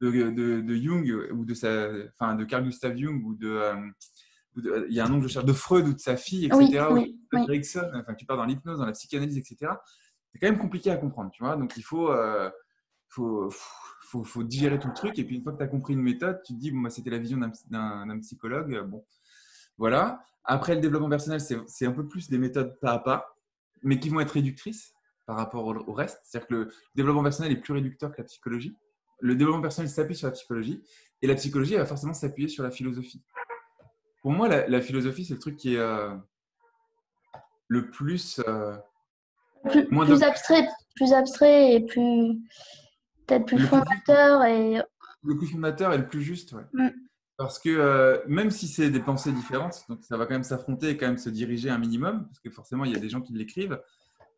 Mm. de Jung ou enfin, de Carl Gustav Jung il y a un nom que je cherche, de Freud ou de sa fille, Oui, etc., ou oui, oui. Erickson, enfin, tu pars dans l'hypnose, dans la psychanalyse, etc., c'est quand même compliqué à comprendre, tu vois. Donc, faut, faut digérer tout le truc. Et puis, une fois que tu as compris une méthode, tu te dis, bon, bah, c'était la vision d'un psychologue. Bon, voilà. Après, le développement personnel, c'est un peu plus des méthodes pas à pas, mais qui vont être réductrices par rapport au reste. C'est-à-dire que le développement personnel est plus réducteur que la psychologie. Le développement personnel s'appuie sur la psychologie et la psychologie elle va forcément s'appuyer sur la philosophie. Pour moi, la philosophie, c'est le truc qui est le plus moins Plus abstrait et peut-être plus le plus juste, fondateur et le plus fondateur et le plus juste. Ouais. mm. Parce que même si c'est des pensées différentes, donc ça va quand même s'affronter et quand même se diriger un minimum, parce que forcément, il y a des gens qui l'écrivent,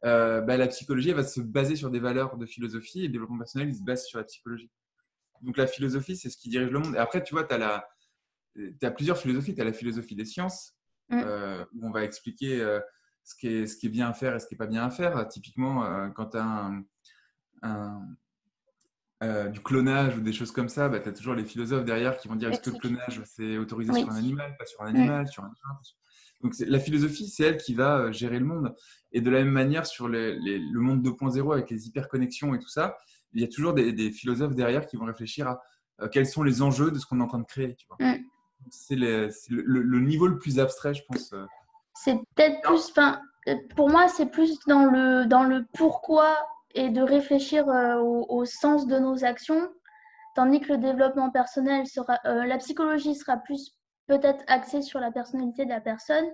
bah, la psychologie elle va se baser sur des valeurs de philosophie et le développement personnel il se base sur la psychologie. Donc la philosophie, c'est ce qui dirige le monde. Et après, tu vois, tu as plusieurs philosophies. Tu as la philosophie des sciences, Mm. où on va expliquer ce qui est bien à faire et ce qui n'est pas bien à faire. Typiquement, quand tu as un, du clonage ou des choses comme ça, bah, tu as toujours les philosophes derrière qui vont dire est-ce que le Éthique. clonage c'est autorisé Oui. sur un animal, pas sur un Mm. animal, sur un humain. Donc la philosophie, c'est elle qui va gérer le monde. Et de la même manière, sur le monde 2.0 avec les hyperconnexions et tout ça, il y a toujours des philosophes derrière qui vont réfléchir à quels sont les enjeux de ce qu'on est en train de créer. Tu vois. Mm. C'est le niveau le plus abstrait, je pense. C'est peut-être plus, enfin, pour moi, c'est plus dans le pourquoi et de réfléchir au sens de nos actions, tandis que le développement personnel sera, la psychologie sera plus peut-être axée sur la personnalité de la personne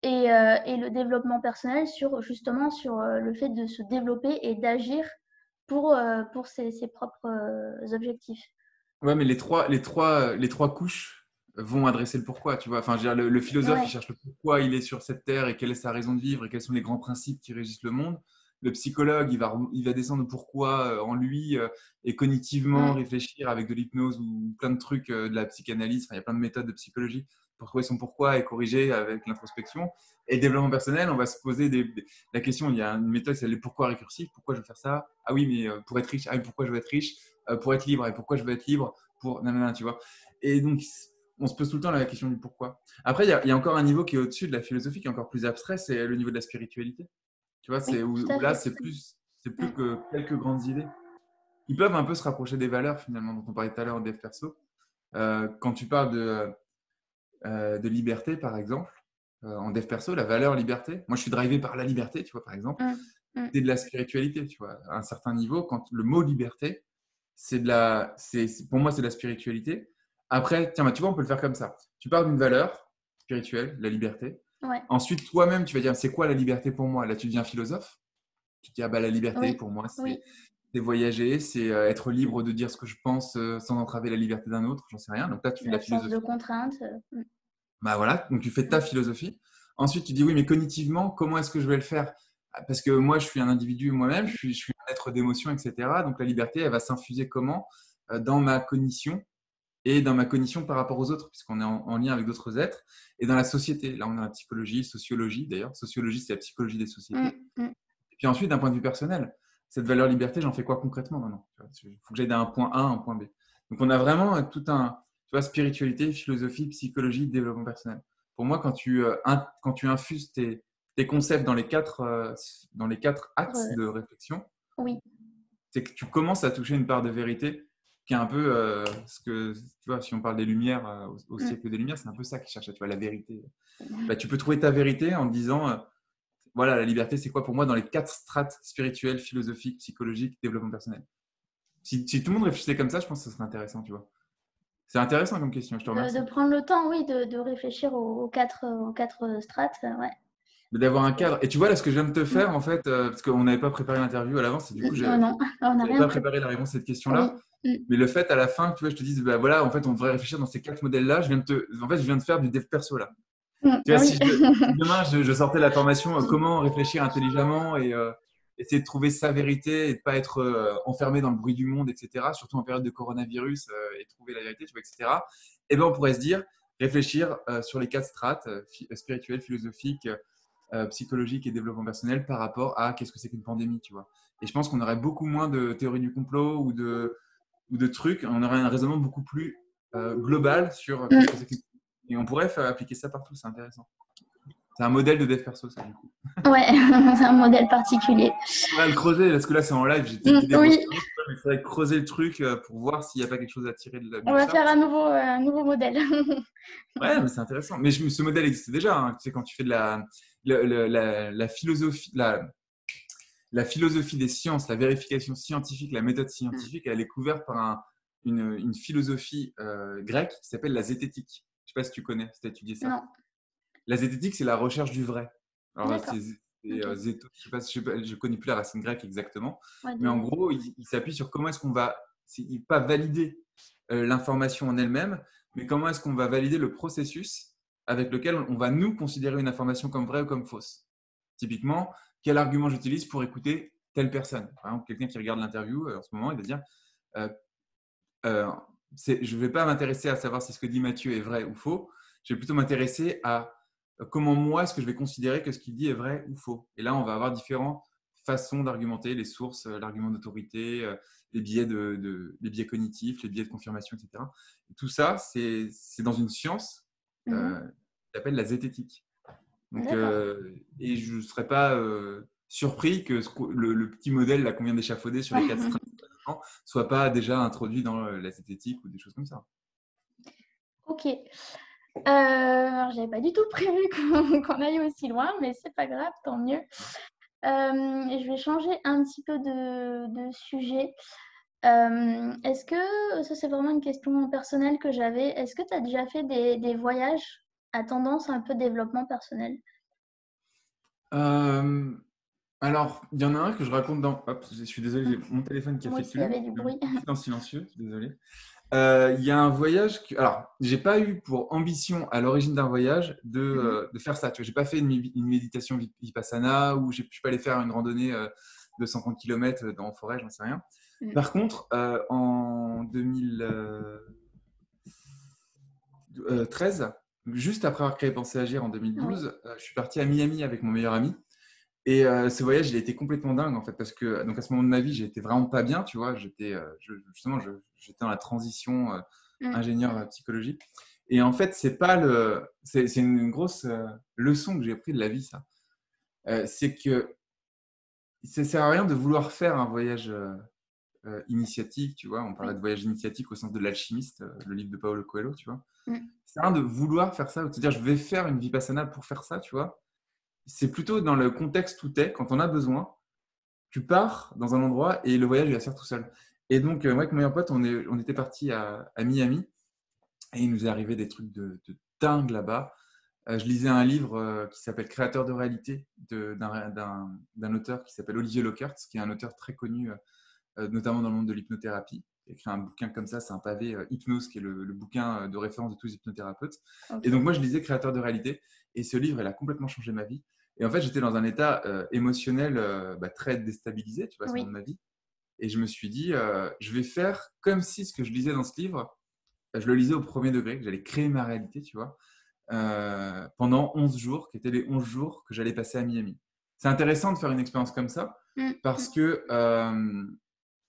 et le développement personnel sur justement sur le fait de se développer et d'agir pour ses propres objectifs. Ouais, mais les trois couches vont adresser le pourquoi, tu vois. Enfin, je veux dire, le philosophe, il Ouais. cherche le pourquoi il est sur cette terre et quelle est sa raison de vivre et quels sont les grands principes qui régissent le monde. Le psychologue, il va descendre pourquoi en lui et cognitivement Mm. réfléchir avec de l'hypnose ou plein de trucs de la psychanalyse. Enfin, il y a plein de méthodes de psychologie pour trouver son pourquoi et corriger avec l'introspection. Et le développement personnel, on va se poser la question. Il y a une méthode, c'est les pourquoi récursifs. Pourquoi je veux faire ça? Ah oui, mais pour être riche. Ah oui, pourquoi je veux être riche? Pour être libre. Et pourquoi je veux être libre? Pour nanana, tu vois. Et donc, on se pose tout le temps la question du pourquoi. Après, il y a encore un niveau qui est au-dessus de la philosophie, qui est encore plus abstrait, c'est le niveau de la spiritualité. Tu vois, Oui, c'est tout à où là, fait. c'est plus Mm. que quelques grandes idées. Ils peuvent un peu se rapprocher des valeurs, finalement, dont on parlait tout à l'heure en dev perso. Quand tu parles de liberté, par exemple, en dev perso, la valeur liberté, moi, je suis drivé par la liberté, tu vois, par exemple, Mm. Mm. c'est de la spiritualité, tu vois. À un certain niveau, quand le mot liberté, pour moi, c'est de la spiritualité. Après, tiens, bah, tu vois, on peut le faire comme ça. Tu parles d'une valeur spirituelle, la liberté. Ouais. Ensuite, toi-même, tu vas dire, c'est quoi la liberté pour moi? Là, tu deviens philosophe. Tu te dis, ah bah, la liberté, Oui. pour moi, Oui. c'est voyager, c'est être libre de dire ce que je pense sans entraver la liberté d'un autre, j'en sais rien. Donc là, tu fais de la L'absence de philosophie. contraintes. Bah voilà, donc tu fais ta philosophie. Ensuite, tu dis oui, mais cognitivement, comment est-ce que je vais le faire? Parce que moi, je suis un individu moi-même, je suis un être d'émotion, etc. Donc la liberté, elle va s'infuser comment? Dans ma cognition et dans ma cognition par rapport aux autres, puisqu'on est en lien avec d'autres êtres, et dans la société. Là, on a la psychologie, sociologie d'ailleurs. Sociologie, c'est la psychologie des sociétés. Et puis ensuite, d'un point de vue personnel, cette valeur liberté, j'en fais quoi concrètement maintenant? Il faut que j'aille d'un point A à un point B. Donc on a vraiment tout un, tu vois, spiritualité, philosophie, psychologie, développement personnel. Pour moi, quand tu infuses tes concepts dans les quatre axes de réflexion, Oui. c'est que tu commences à toucher une part de vérité qui est un peu ce que, tu vois, si on parle des Lumières, au siècle des Lumières, c'est un peu ça qui cherche, tu vois, la vérité. Bah, tu peux trouver ta vérité en te disant, voilà, la liberté, c'est quoi pour moi dans les 4 strates spirituelles, philosophiques, psychologiques, développement personnel. Si tout le monde réfléchissait comme ça, je pense que ce serait intéressant, tu vois. C'est intéressant comme question, je te remercie. De prendre le temps, oui, de réfléchir aux quatre strates, ouais. Mais d'avoir un cadre. Et tu vois, là, ce que je viens de te faire, en fait, parce qu'on n'avait pas préparé l'interview à l'avance, et du coup, je Non, on n'a n'avais rien pas préparé. préparé la réponse à cette Oui. question-là. Mais le fait, à la fin, tu vois, je te dis, bah, voilà, en fait, on devrait réfléchir dans ces 4 modèles-là. En fait, je viens de faire du dev perso, là. Tu vois, Oui. si demain, je sortais la formation comment réfléchir intelligemment et essayer de trouver sa vérité et de ne pas être enfermé dans le bruit du monde, etc., surtout en période de coronavirus, et trouver la vérité, tu vois, etc., eh ben, on pourrait se dire, réfléchir sur les 4 strates, spirituelles, philosophiques, psychologiques et développement personnel par rapport à qu'est-ce que c'est qu'une pandémie, tu vois. Et je pense qu'on aurait beaucoup moins de théories du complot ou de trucs, on aurait un raisonnement beaucoup plus global sur qu'est-ce que c'est qu'une. Et on pourrait faire appliquer ça partout, c'est intéressant. C'est un modèle de dev perso, ça, du coup. Ouais, c'est un modèle particulier. Il faudrait le creuser, parce que là, c'est en live, j'ai peut-être dit des grosses Oui, conneries, mais il faudrait creuser le truc pour voir s'il n'y a pas quelque chose à tirer on du va chat. faire un nouveau modèle. Ouais, mais c'est intéressant. Mais ce modèle existe déjà. Hein. Tu sais, quand tu fais de la philosophie, la philosophie des sciences, la vérification scientifique, la méthode scientifique, elle est couverte par une philosophie grecque qui s'appelle la zététique. Je ne sais pas si tu connais, si tu as étudié ça. Non, La zététique, c'est la recherche du vrai. Alors, d'accord. Ok. je sais pas, je connais plus la racine grecque exactement, Ouais, mais en gros, il s'appuie sur comment est-ce qu'on va, pas valider l'information en elle-même, mais comment est-ce qu'on va valider le processus avec lequel on va nous considérer une information comme vraie ou comme fausse. Typiquement, quel argument j'utilise pour écouter telle personne. Par exemple, quelqu'un qui regarde l'interview en ce moment, il va dire euh, euh, je ne vais pas m'intéresser à savoir si ce que dit Mathieu est vrai ou faux. Je vais plutôt m'intéresser à comment moi, est-ce que je vais considérer que ce qu'il dit est vrai ou faux. Et là, on va avoir différentes façons d'argumenter, les sources, l'argument d'autorité, les biais cognitifs, les biais de confirmation, etc. Et tout ça, c'est dans une science qui s'appelle la zététique. Donc, et je ne serais pas surpris que le petit modèle là, qu'on vient d'échafauder sur les 4 strates ne soit pas déjà introduit dans la zététique ou des choses comme ça. Ok. Alors, j'avais pas du tout prévu qu'on aille aussi loin, mais c'est pas grave, tant mieux. Je vais changer un petit peu de sujet. Est-ce que, ça c'est vraiment une question personnelle que j'avais, est-ce que tu as déjà fait des voyages à tendance un peu développement personnel? Alors, il y en a un que je raconte dans. Hop, je suis désolé, j'ai mon téléphone qui a Oui, fait s'il y tu. avait du Je vais bruit. le mettre en silencieux, désolé. Il y a un voyage alors, j'ai pas eu pour ambition à l'origine d'un voyage de faire ça. Tu vois, j'ai pas fait une méditation vipassana ou je suis pas allé faire une randonnée de 130 km dans la forêt, j'en sais rien. Par contre, en 2013, juste après avoir créé Penser Agir en Oui. 2012, je suis parti à Miami avec mon meilleur ami. Et ce voyage, il a été complètement dingue en fait, parce que donc à ce moment de ma vie, j'étais vraiment pas bien, tu vois. Justement, j'étais dans la transition ingénieur psychologie. Et en fait, c'est une grosse leçon que j'ai appris de la vie, ça. C'est que ça sert à rien de vouloir faire un voyage initiatique, tu vois. On parlait Oui. de voyage initiatique au sens de l'alchimiste, le livre de Paulo Coelho, tu vois. Mm. Ça sert à rien de vouloir faire ça, ou de se dire je vais faire une vipassana pour faire ça, tu vois. C'est plutôt dans le contexte où tu es, quand on a besoin, tu pars dans un endroit et le voyage il va se faire tout seul. Et donc, moi avec mon meilleur pote, on était parti à Miami et il nous est arrivé des trucs de dingue là-bas. Je lisais un livre qui s'appelle Créateur de réalité d'un auteur qui s'appelle Olivier Lockhart, qui est un auteur très connu notamment dans le monde de l'hypnothérapie. Il a écrit un bouquin comme ça, c'est un pavé, Hypnose, qui est le bouquin de référence de tous les hypnothérapeutes. Et donc, moi, je lisais Créateur de réalité. Et ce livre, il a complètement changé ma vie. Et en fait, j'étais dans un état émotionnel très déstabilisé, tu vois, à ce moment de ma vie. Et je me suis dit, je vais faire comme si ce que je lisais dans ce livre, je le lisais au premier degré, que j'allais créer ma réalité, tu vois, pendant 11 jours, qui étaient les 11 jours que j'allais passer à Miami. C'est intéressant de faire une expérience comme ça, parce que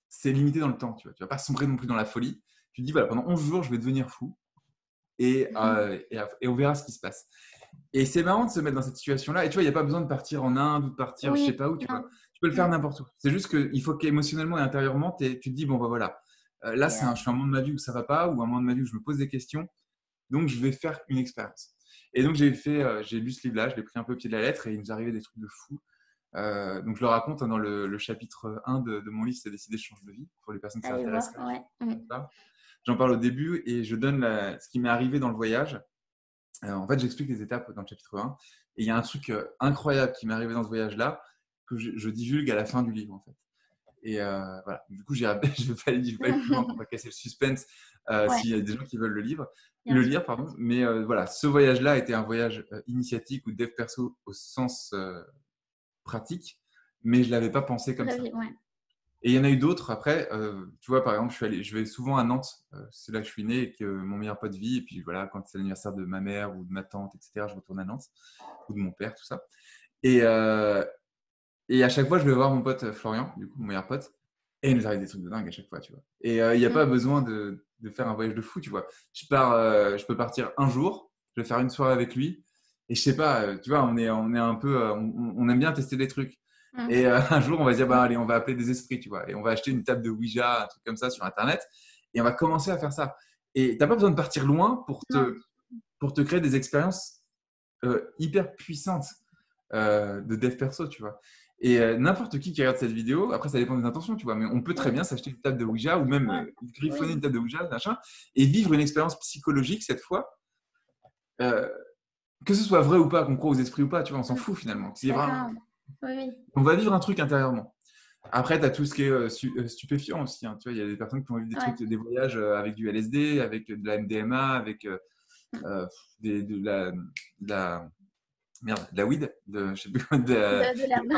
c'est limité dans le temps, tu vois. Tu vas pas sombrer non plus dans la folie. Tu te dis, voilà, pendant 11 jours, je vais devenir fou, et on verra ce qui se passe. Et c'est marrant de se mettre dans cette situation-là. Et tu vois, il n'y a pas besoin de partir en Inde ou de partir je ne sais pas où. Tu vois. Tu peux le faire n'importe où. C'est juste qu'il faut qu'émotionnellement et intérieurement, tu te dis, bon, bah voilà, là, je suis un moment de ma vie où ça ne va pas, ou un moment de ma vie où je me pose des questions. Donc, je vais faire une expérience. Et donc, j'ai lu ce livre-là, je l'ai pris un peu au pied de la lettre et il nous arrivait des trucs de fou. Donc, je le raconte dans le chapitre 1 de mon livre, C'est décidé, je change de vie, pour les personnes qui s'intéressent. J'en parle au début et je donne ce qui m'est arrivé dans le voyage. En fait, j'explique les étapes dans le chapitre 1. Et il y a un truc incroyable qui m'est arrivé dans ce voyage-là que je divulgue à la fin du livre, en fait. Et voilà. Du coup, je ne vais pas aller plus loin pour ne pas casser le suspense s'il y a des gens qui veulent le lire. Mais voilà, ce voyage-là était un voyage initiatique ou dev perso au sens pratique, mais je ne l'avais pas pensé comme ça. Et il y en a eu d'autres après. Tu vois, par exemple, je vais souvent à Nantes. C'est là que je suis né et que mon meilleur pote vit. Et puis voilà, quand c'est l'anniversaire de ma mère ou de ma tante, etc., je retourne à Nantes. Ou de mon père, tout ça. Et à chaque fois, je vais voir mon pote Florian, du coup, mon meilleur pote. Et il nous arrive des trucs de dingue à chaque fois, tu vois. Et il n'y a pas besoin de faire un voyage de fou, tu vois. Je peux partir un jour, je vais faire une soirée avec lui. Et je sais pas, tu vois, on est un peu, on aime bien tester des trucs. Et un jour, on va se dire, bah, allez, on va appeler des esprits, tu vois. Et on va acheter une table de Ouija, un truc comme ça sur Internet. Et on va commencer à faire ça. Et tu n'as pas besoin de partir loin pour te créer des expériences hyper puissantes de dev perso, tu vois. Et n'importe qui regarde cette vidéo, après, ça dépend des intentions, tu vois. Mais on peut très bien s'acheter une table de Ouija ou même griffonner une table de Ouija, machin, et vivre une expérience psychologique cette fois. Que ce soit vrai ou pas, qu'on croit aux esprits ou pas, tu vois, on s'en fout finalement. On va vivre un truc intérieurement. Après, tu as tout ce qui est stupéfiant aussi. Hein. Tu vois, il y a des personnes qui ont vu des trucs, des voyages avec du LSD, avec de la MDMA, avec de la weed, je sais plus, de l'herbe.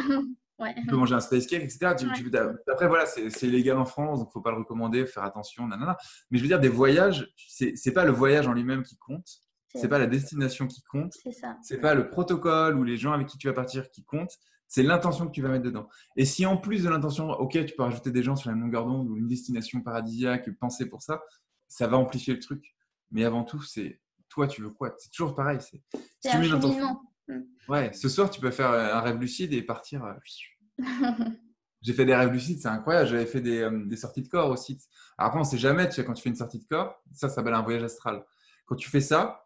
Tu peux manger un space cake, etc. Après, voilà, c'est illégal en France, donc il ne faut pas le recommander, faire attention, nanana. Mais je veux dire, des voyages, c'est pas le voyage en lui-même qui compte, c'est pas la destination qui compte, c'est pas le protocole ou les gens avec qui tu vas partir qui compte, c'est l'intention que tu vas mettre dedans. Et si en plus de l'intention, ok, tu peux rajouter des gens sur la même longueur d'onde ou une destination paradisiaque, penser pour ça, ça va amplifier le truc. Mais avant tout, c'est toi, tu veux quoi? C'est toujours pareil. Si tu mets une intention. Ouais, ce soir, tu peux faire un rêve lucide et partir. J'ai fait des rêves lucides, c'est incroyable. J'avais fait des sorties de corps aussi. Alors après, on ne sait jamais, tu sais, quand tu fais une sortie de corps, ça s'appelle un voyage astral. Quand tu fais ça,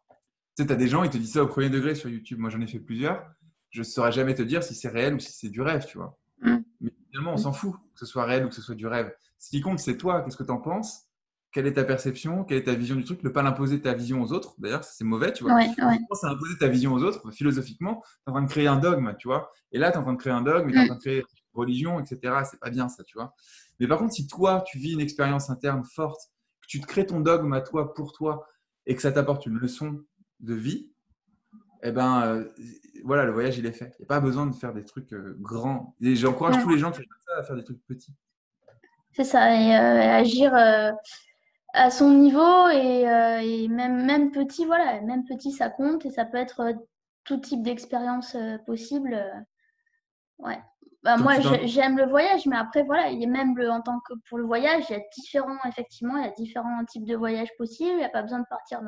tu sais, tu as des gens, ils te disent ça au premier degré sur YouTube. Moi, j'en ai fait plusieurs. Je ne saurais jamais te dire si c'est réel ou si c'est du rêve, tu vois. Mais finalement, on s'en fout que ce soit réel ou que ce soit du rêve. Ce qui compte, c'est toi, qu'est-ce que tu en penses? Quelle est ta perception? Quelle est ta vision du truc? Ne pas l'imposer ta vision aux autres. D'ailleurs, c'est mauvais, tu vois. Quand tu penses à imposer ta vision aux autres, philosophiquement, tu es en train de créer un dogme, tu vois. Et là, tu es en train de créer un dogme, tu es en train de créer une religion, etc. C'est pas bien, ça, tu vois. Mais par contre, si toi, tu vis une expérience interne forte, que tu te crées ton dogme à toi, pour toi, et que ça t'apporte une leçon de vie, eh ben, voilà, le voyage, il est fait. Il n'y a pas besoin de faire des trucs grands. Et j'encourage tous les gens qui font ça à faire des trucs petits. C'est ça, et agir à son niveau et même petit, voilà, même petit, ça compte et ça peut être tout type d'expérience possible. Ouais. Bah, moi, j'aime le voyage, mais après, voilà, il y a même en tant que pour le voyage, effectivement, il y a différents types de voyages possibles. Il n'y a pas besoin de partir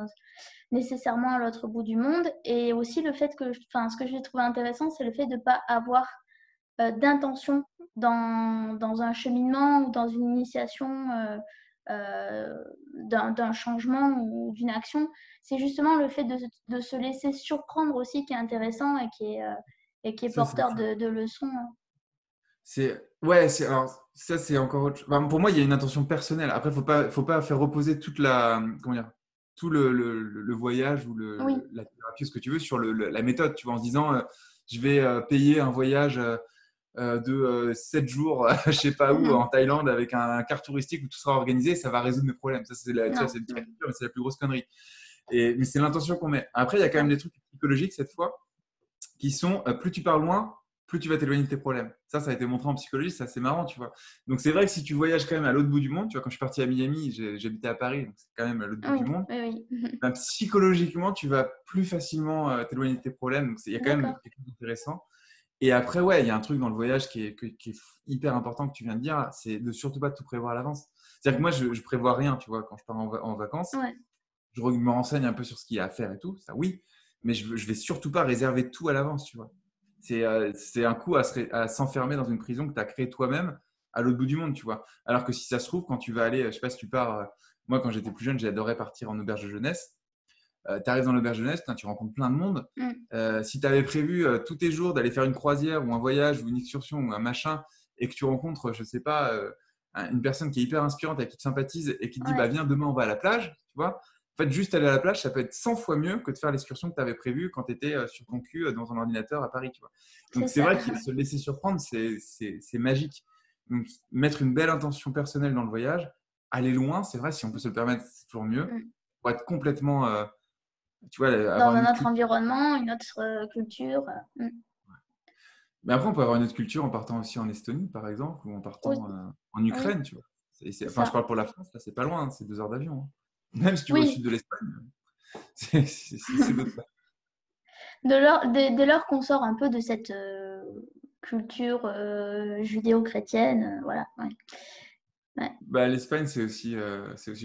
nécessairement à l'autre bout du monde. Et aussi le fait ce que j'ai trouvé intéressant, c'est le fait de ne pas avoir d'intention dans un cheminement ou dans une initiation d'un changement ou d'une action. C'est justement le fait de se laisser surprendre aussi qui est intéressant et qui est porteur de leçons. Alors ça c'est encore autre chose. Enfin, pour moi, il y a une intention personnelle. Après, faut pas faire reposer toute tout le voyage ou la thérapie, ce que tu veux, sur la méthode. Tu vois, en se disant, je vais payer un voyage de 7 jours, je sais pas où, Mhm. en Thaïlande, avec un car touristique où tout sera organisé, ça va résoudre mes problèmes. Ça, tu vois, Non. c'est une caricature, mais c'est la plus grosse connerie. Mais c'est l'intention qu'on met. Après, il y a quand même Ouais. des trucs psychologiques cette fois qui sont plus tu pars loin, plus tu vas t'éloigner de tes problèmes. Ça a été montré en psychologie, c'est assez marrant, tu vois. Donc c'est vrai que si tu voyages quand même à l'autre bout du monde, tu vois, quand je suis parti à Miami, j'habitais à Paris, donc c'est quand même à l'autre bout Oui, du monde. oui, oui. Ben, psychologiquement, tu vas plus facilement t'éloigner de tes problèmes. Donc il y a quand même D'accord. quelque chose d'intéressant. Et après, ouais, il y a un truc dans le voyage qui est hyper important que tu viens de dire, c'est de surtout pas tout prévoir à l'avance. C'est-à-dire que moi, je prévois rien, tu vois, quand je pars en vacances Ouais. me renseigne un peu sur ce qu'il y a à faire et tout, ça oui, mais je vais surtout pas réserver tout à l'avance, tu vois. C'est un coup à s'enfermer dans une prison que tu as créée toi-même à l'autre bout du monde, tu vois. Alors que si ça se trouve, quand tu vas aller, je sais pas si tu pars, moi quand j'étais plus jeune, j'adorais partir en auberge de jeunesse. Tu arrives dans l'auberge de jeunesse, putain, tu rencontres plein de monde. Mm. Si tu avais prévu tous tes jours d'aller faire une croisière ou un voyage ou une excursion ou un machin et que tu rencontres, je sais pas, une personne qui est hyper inspirante avec qui tu sympathises et qui te dit bah Ouais. viens demain on va à la plage, tu vois. En fait, juste aller à la plage, ça peut être 100 fois mieux que de faire l'excursion que tu avais prévue quand tu étais sur ton cul dans ton ordinateur à Paris, tu vois. C'est Donc c'est ça. vrai que se laisser surprendre, c'est magique. Donc mettre une belle intention personnelle dans le voyage, aller loin, c'est vrai, si on peut se le permettre, c'est toujours mieux. Mm. Pour être complètement, tu vois, Dans avoir une un autre autre culture. environnement, une autre culture. Mm. Mais après, on peut avoir une autre culture en partant aussi en Estonie, par exemple, ou en partant Aussi. en Oui, Ukraine, tu vois. c'est Enfin, je ça. parle pour la France, là, c'est pas loin, hein, c'est 2 heures d'avion, hein. Même si tu vas au Oui, sud de l'Espagne, c'est d'autres. dès lors qu'on sort un peu de cette culture judéo-chrétienne, voilà. Ouais. Ouais. Bah, l'Espagne, c'est aussi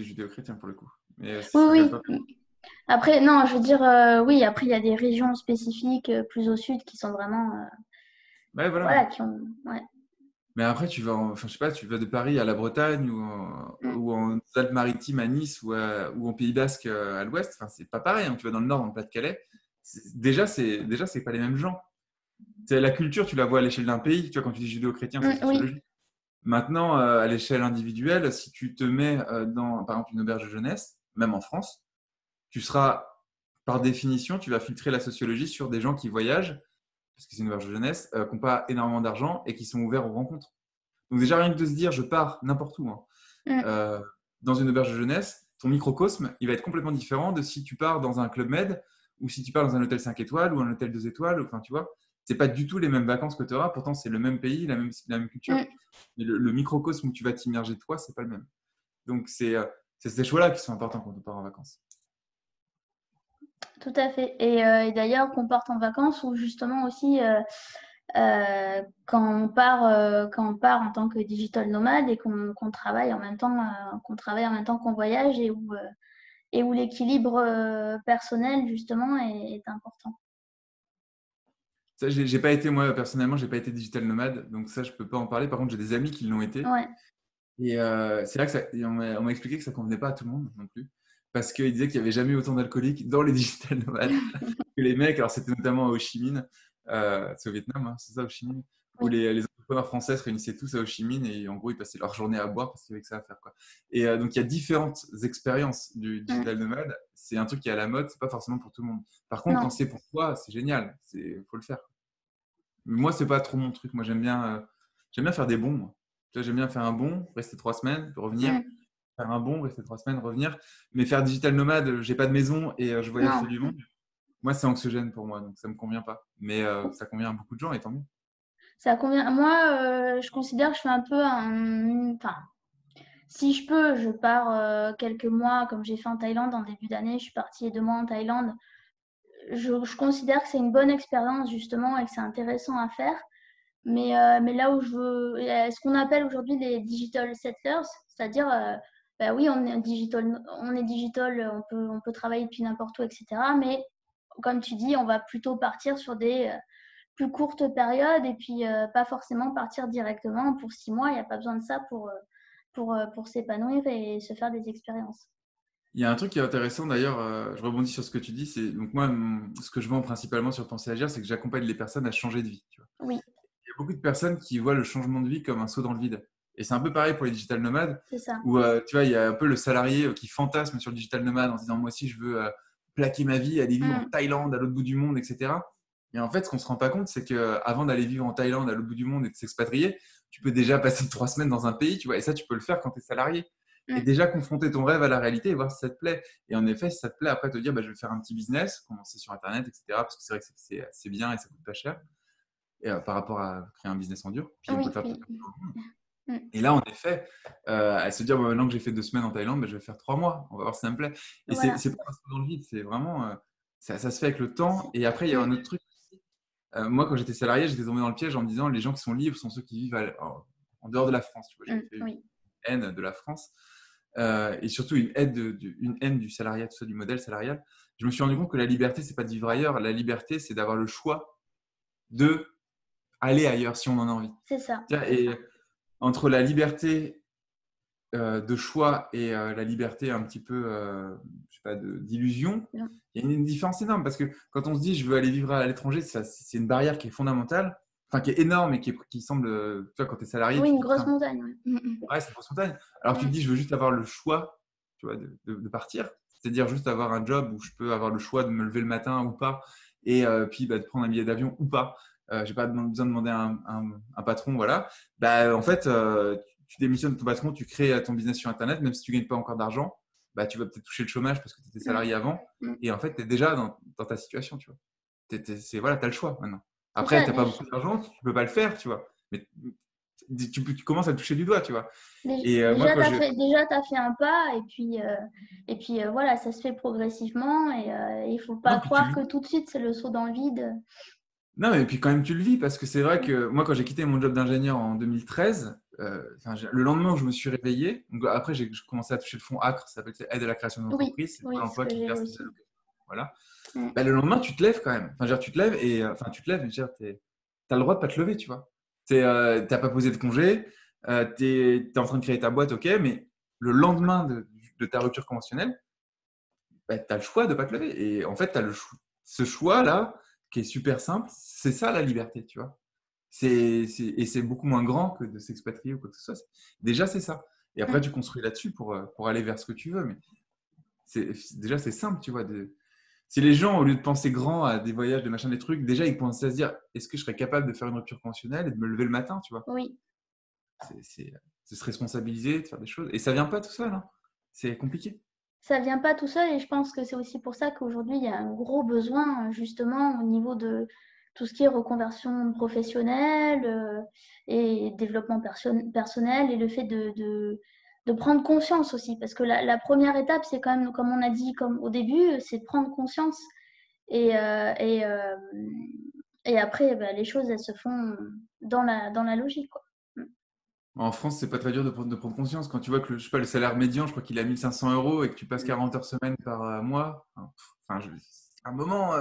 judéo-chrétien pour le coup. Mais Oui, ça colle pas. oui. Après, non, je veux dire, oui, après, il y a des régions spécifiques plus au sud qui sont vraiment, Ouais, voilà, voilà. qui ont, ouais. Mais après, enfin, je sais pas, tu vas de Paris à la Bretagne Mm. ou en Alpes-Maritimes à Nice ou en Pays Basque à l'ouest. Enfin, c'est pas pareil, hein. Tu vas dans le nord, dans le Pas-de-Calais. Déjà, c'est pas les mêmes gens. La culture, tu la vois à l'échelle d'un pays. Tu vois, quand tu dis judéo-chrétien, c'est Mm, oui, sociologique. Maintenant, à l'échelle individuelle, si tu te mets dans, par exemple, une auberge de jeunesse, même en France, tu seras, par définition, tu vas filtrer la sociologie sur des gens qui voyagent, parce que c'est une auberge de jeunesse, qui n'ont pas énormément d'argent et qui sont ouverts aux rencontres. Donc déjà, rien que de se dire, je pars n'importe où, hein, mm, euh, dans une auberge de jeunesse, ton microcosme, il va être complètement différent de si tu pars dans un club med ou si tu pars dans un hôtel 5 étoiles ou un hôtel 2 étoiles. Enfin, tu vois, c'est pas du tout les mêmes vacances que tu auras. Pourtant, c'est le même pays, la même culture. mm, Mais le microcosme où tu vas t'immerger toi, c'est pas le même. Donc, c'est ces choix-là qui sont importants quand on part en vacances. tout à fait. Et d'ailleurs, qu'on parte en vacances ou justement aussi quand on part en tant que digital nomade et qu'on travaille en même temps, qu'on voyage et où l'équilibre personnel justement est important. Ça, j'ai pas été, moi, personnellement, j'ai pas été digital nomade. Donc, ça, je peux pas en parler. Par contre, j'ai des amis qui l'ont été. Ouais. Et c'est là que et on m'a expliqué que ça convenait pas à tout le monde non plus. Parce qu'ils disaient qu'il n'y avait jamais eu autant d'alcooliques dans les digital nomades que les mecs. Alors, c'était notamment à Ho Chi Minh, c'est au Vietnam, hein, c'est ça, Ho Chi Minh, où Oui. les entrepreneurs français se réunissaient tous à Ho Chi Minh et en gros, ils passaient leur journée à boire parce qu'il y avait que ça à faire, quoi. Et donc, il y a différentes expériences du Mm. digital nomade. C'est un truc qui est à la mode, c'est pas forcément pour tout le monde. Par contre, quand Non. c'est pour toi, c'est génial, faut le faire. Mais moi, c'est pas trop mon truc. Moi, j'aime bien faire des bons, moi. Tu vois, j'aime bien faire un bon, rester 3 semaines, revenir, Mm. faire un bon, rester 3 semaines, revenir. Mais faire digital nomade, j'ai pas de maison et je voyage Non. sur du monde. Moi, c'est anxiogène pour moi, donc ça me convient pas. Mais ça convient à beaucoup de gens, et tant mieux. Ça convient. Moi, je considère que je fais un peu enfin, si je peux, je pars quelques mois, comme j'ai fait en Thaïlande en début d'année. Je suis partie 2 mois en Thaïlande. Je considère que c'est une bonne expérience justement et que c'est intéressant à faire. Mais là où je veux, ce qu'on appelle aujourd'hui les digital settlers, c'est-à-dire, bah oui, on peut travailler depuis n'importe où, etc. Mais comme tu dis, on va plutôt partir sur des plus courtes périodes et puis pas forcément partir directement pour 6 mois. Il n'y a pas besoin de ça pour s'épanouir et se faire des expériences. Il y a un truc qui est intéressant d'ailleurs, je rebondis sur ce que tu dis, c'est donc moi, ce que je vends principalement sur Penser Agir, c'est que j'accompagne les personnes à changer de vie. Tu vois. Oui, Il y a beaucoup de personnes qui voient le changement de vie comme un saut dans le vide. Et c'est un peu pareil pour les digital nomades, c'est ça. où tu vois, il y a un peu le salarié qui fantasme sur le digital nomade en se disant moi aussi je veux plaquer ma vie, aller vivre en Mm, Thaïlande, à l'autre bout du monde, etc. Et en fait, ce qu'on ne se rend pas compte, c'est qu'avant d'aller vivre en Thaïlande, à l'autre bout du monde et de s'expatrier, tu peux déjà passer 3 semaines dans un pays, tu vois. Et ça, tu peux le faire quand tu es salarié. Et Mm. déjà confronter ton rêve à la réalité et voir si ça te plaît. Et en effet, si ça te plaît, après te dire, bah, je vais faire un petit business, commencer sur Internet, etc. Parce que c'est vrai que c'est bien et ça coûte pas cher et, par rapport à créer un business en dur. Puis on peut Oui, le faire. oui. Mm. Et là, en effet, à se dire, bah, maintenant que j'ai fait 2 semaines en Thaïlande, bah, je vais faire 3 mois. On va voir si ça me plaît. Et Voilà. c'est pas un saut dans le vide, c'est vraiment, ça se fait avec le temps. Et après, il y a Mm. un autre truc. Moi, quand j'étais salarié, j'étais tombé dans le piège en me disant, les gens qui sont libres sont ceux qui vivent en dehors de la France. Tu vois, j'avais Mm. fait une Oui, haine de la France et surtout une haine du salariat, tout ça, du modèle salarial. Je me suis rendu compte que la liberté, c'est pas de vivre ailleurs. La liberté, c'est d'avoir le choix de aller ailleurs si on en a envie. c'est ça. Et entre la liberté de choix et la liberté un petit peu, je sais pas, d'illusion, Mm. il y a une différence énorme parce que quand on se dit je veux aller vivre à l'étranger, c'est une barrière qui est fondamentale, enfin qui est énorme et qui semble, tu vois, quand tu es salarié, Oui, tu te une dis grosse putain, montagne. Ouais. Mm. ouais, c'est une grosse montagne. Alors tu te Mm. dis je veux juste avoir le choix, tu vois, de partir, c'est-à-dire juste avoir un job où je peux avoir le choix de me lever le matin ou pas, et puis bah, de prendre un billet d'avion ou pas. J'ai pas besoin de demander à un patron, voilà. Bah, en fait, tu démissionnes de ton patron, tu crées ton business sur Internet, même si tu gagnes pas encore d'argent, bah, tu vas peut-être toucher le chômage parce que tu étais Mm. salarié avant. Mm. Et en fait, tu es déjà dans ta situation, tu vois. Voilà, tu as le choix maintenant. C'est Après, ça. tu n'as pas beaucoup d'argent, tu peux pas le faire, tu vois. Mais tu commences à toucher du doigt, tu vois. Et moi, Déjà, quand t'as fait un pas et puis voilà, ça se fait progressivement et il faut pas non, puis tu croire le que tout de suite c'est le saut dans le vide. Non, mais puis quand même, tu le vis parce que c'est vrai Mm. que moi, quand j'ai quitté mon job d'ingénieur en 2013, le lendemain où je me suis réveillé, donc après, j'ai commencé à toucher le fonds ACRE, ça s'appelle Aide à la création Oui, d'entreprise, c'est Pôle oui, ce emploi que qui j'ai verse des aussi. allocations. Voilà. Mm. Bah, le lendemain, tu te lèves quand même. Enfin, je veux dire, tu te lèves et tu te lèves, je veux dire, t'as le droit de pas te lever, tu vois. T'as pas posé de congé, t'es en train de créer ta boîte, ok, mais le lendemain de ta rupture conventionnelle, bah, tu as le choix de pas te lever. Et en fait, tu as ce choix-là qui est super simple, c'est ça la liberté, tu vois. Et c'est beaucoup moins grand que de s'expatrier ou quoi que ce soit. Déjà, c'est ça. Et après, Mm. tu construis là-dessus pour aller vers ce que tu veux. Mais déjà, c'est simple, tu vois. Si les gens, au lieu de penser grand à des voyages, des machins, des trucs, déjà, ils commencent à se dire, est-ce que je serais capable de faire une rupture conventionnelle et de me lever le matin, tu vois. Oui, C'est se responsabiliser, de faire des choses. Et ça vient pas tout seul, hein. C'est compliqué. ça vient pas tout seul et je pense que c'est aussi pour ça qu'aujourd'hui il y a un gros besoin justement au niveau de tout ce qui est reconversion professionnelle et développement personnel et le fait de prendre conscience aussi parce que la première étape c'est quand même comme on a dit comme au début c'est de prendre conscience et, euh, et, euh, et après bah, les choses elles se font dans la logique quoi. En France, c'est pas très dur de prendre conscience. Quand tu vois que je sais pas, le salaire médian, je crois qu'il est à 1500 euros et que tu passes 40 heures semaine par mois, enfin, à un moment,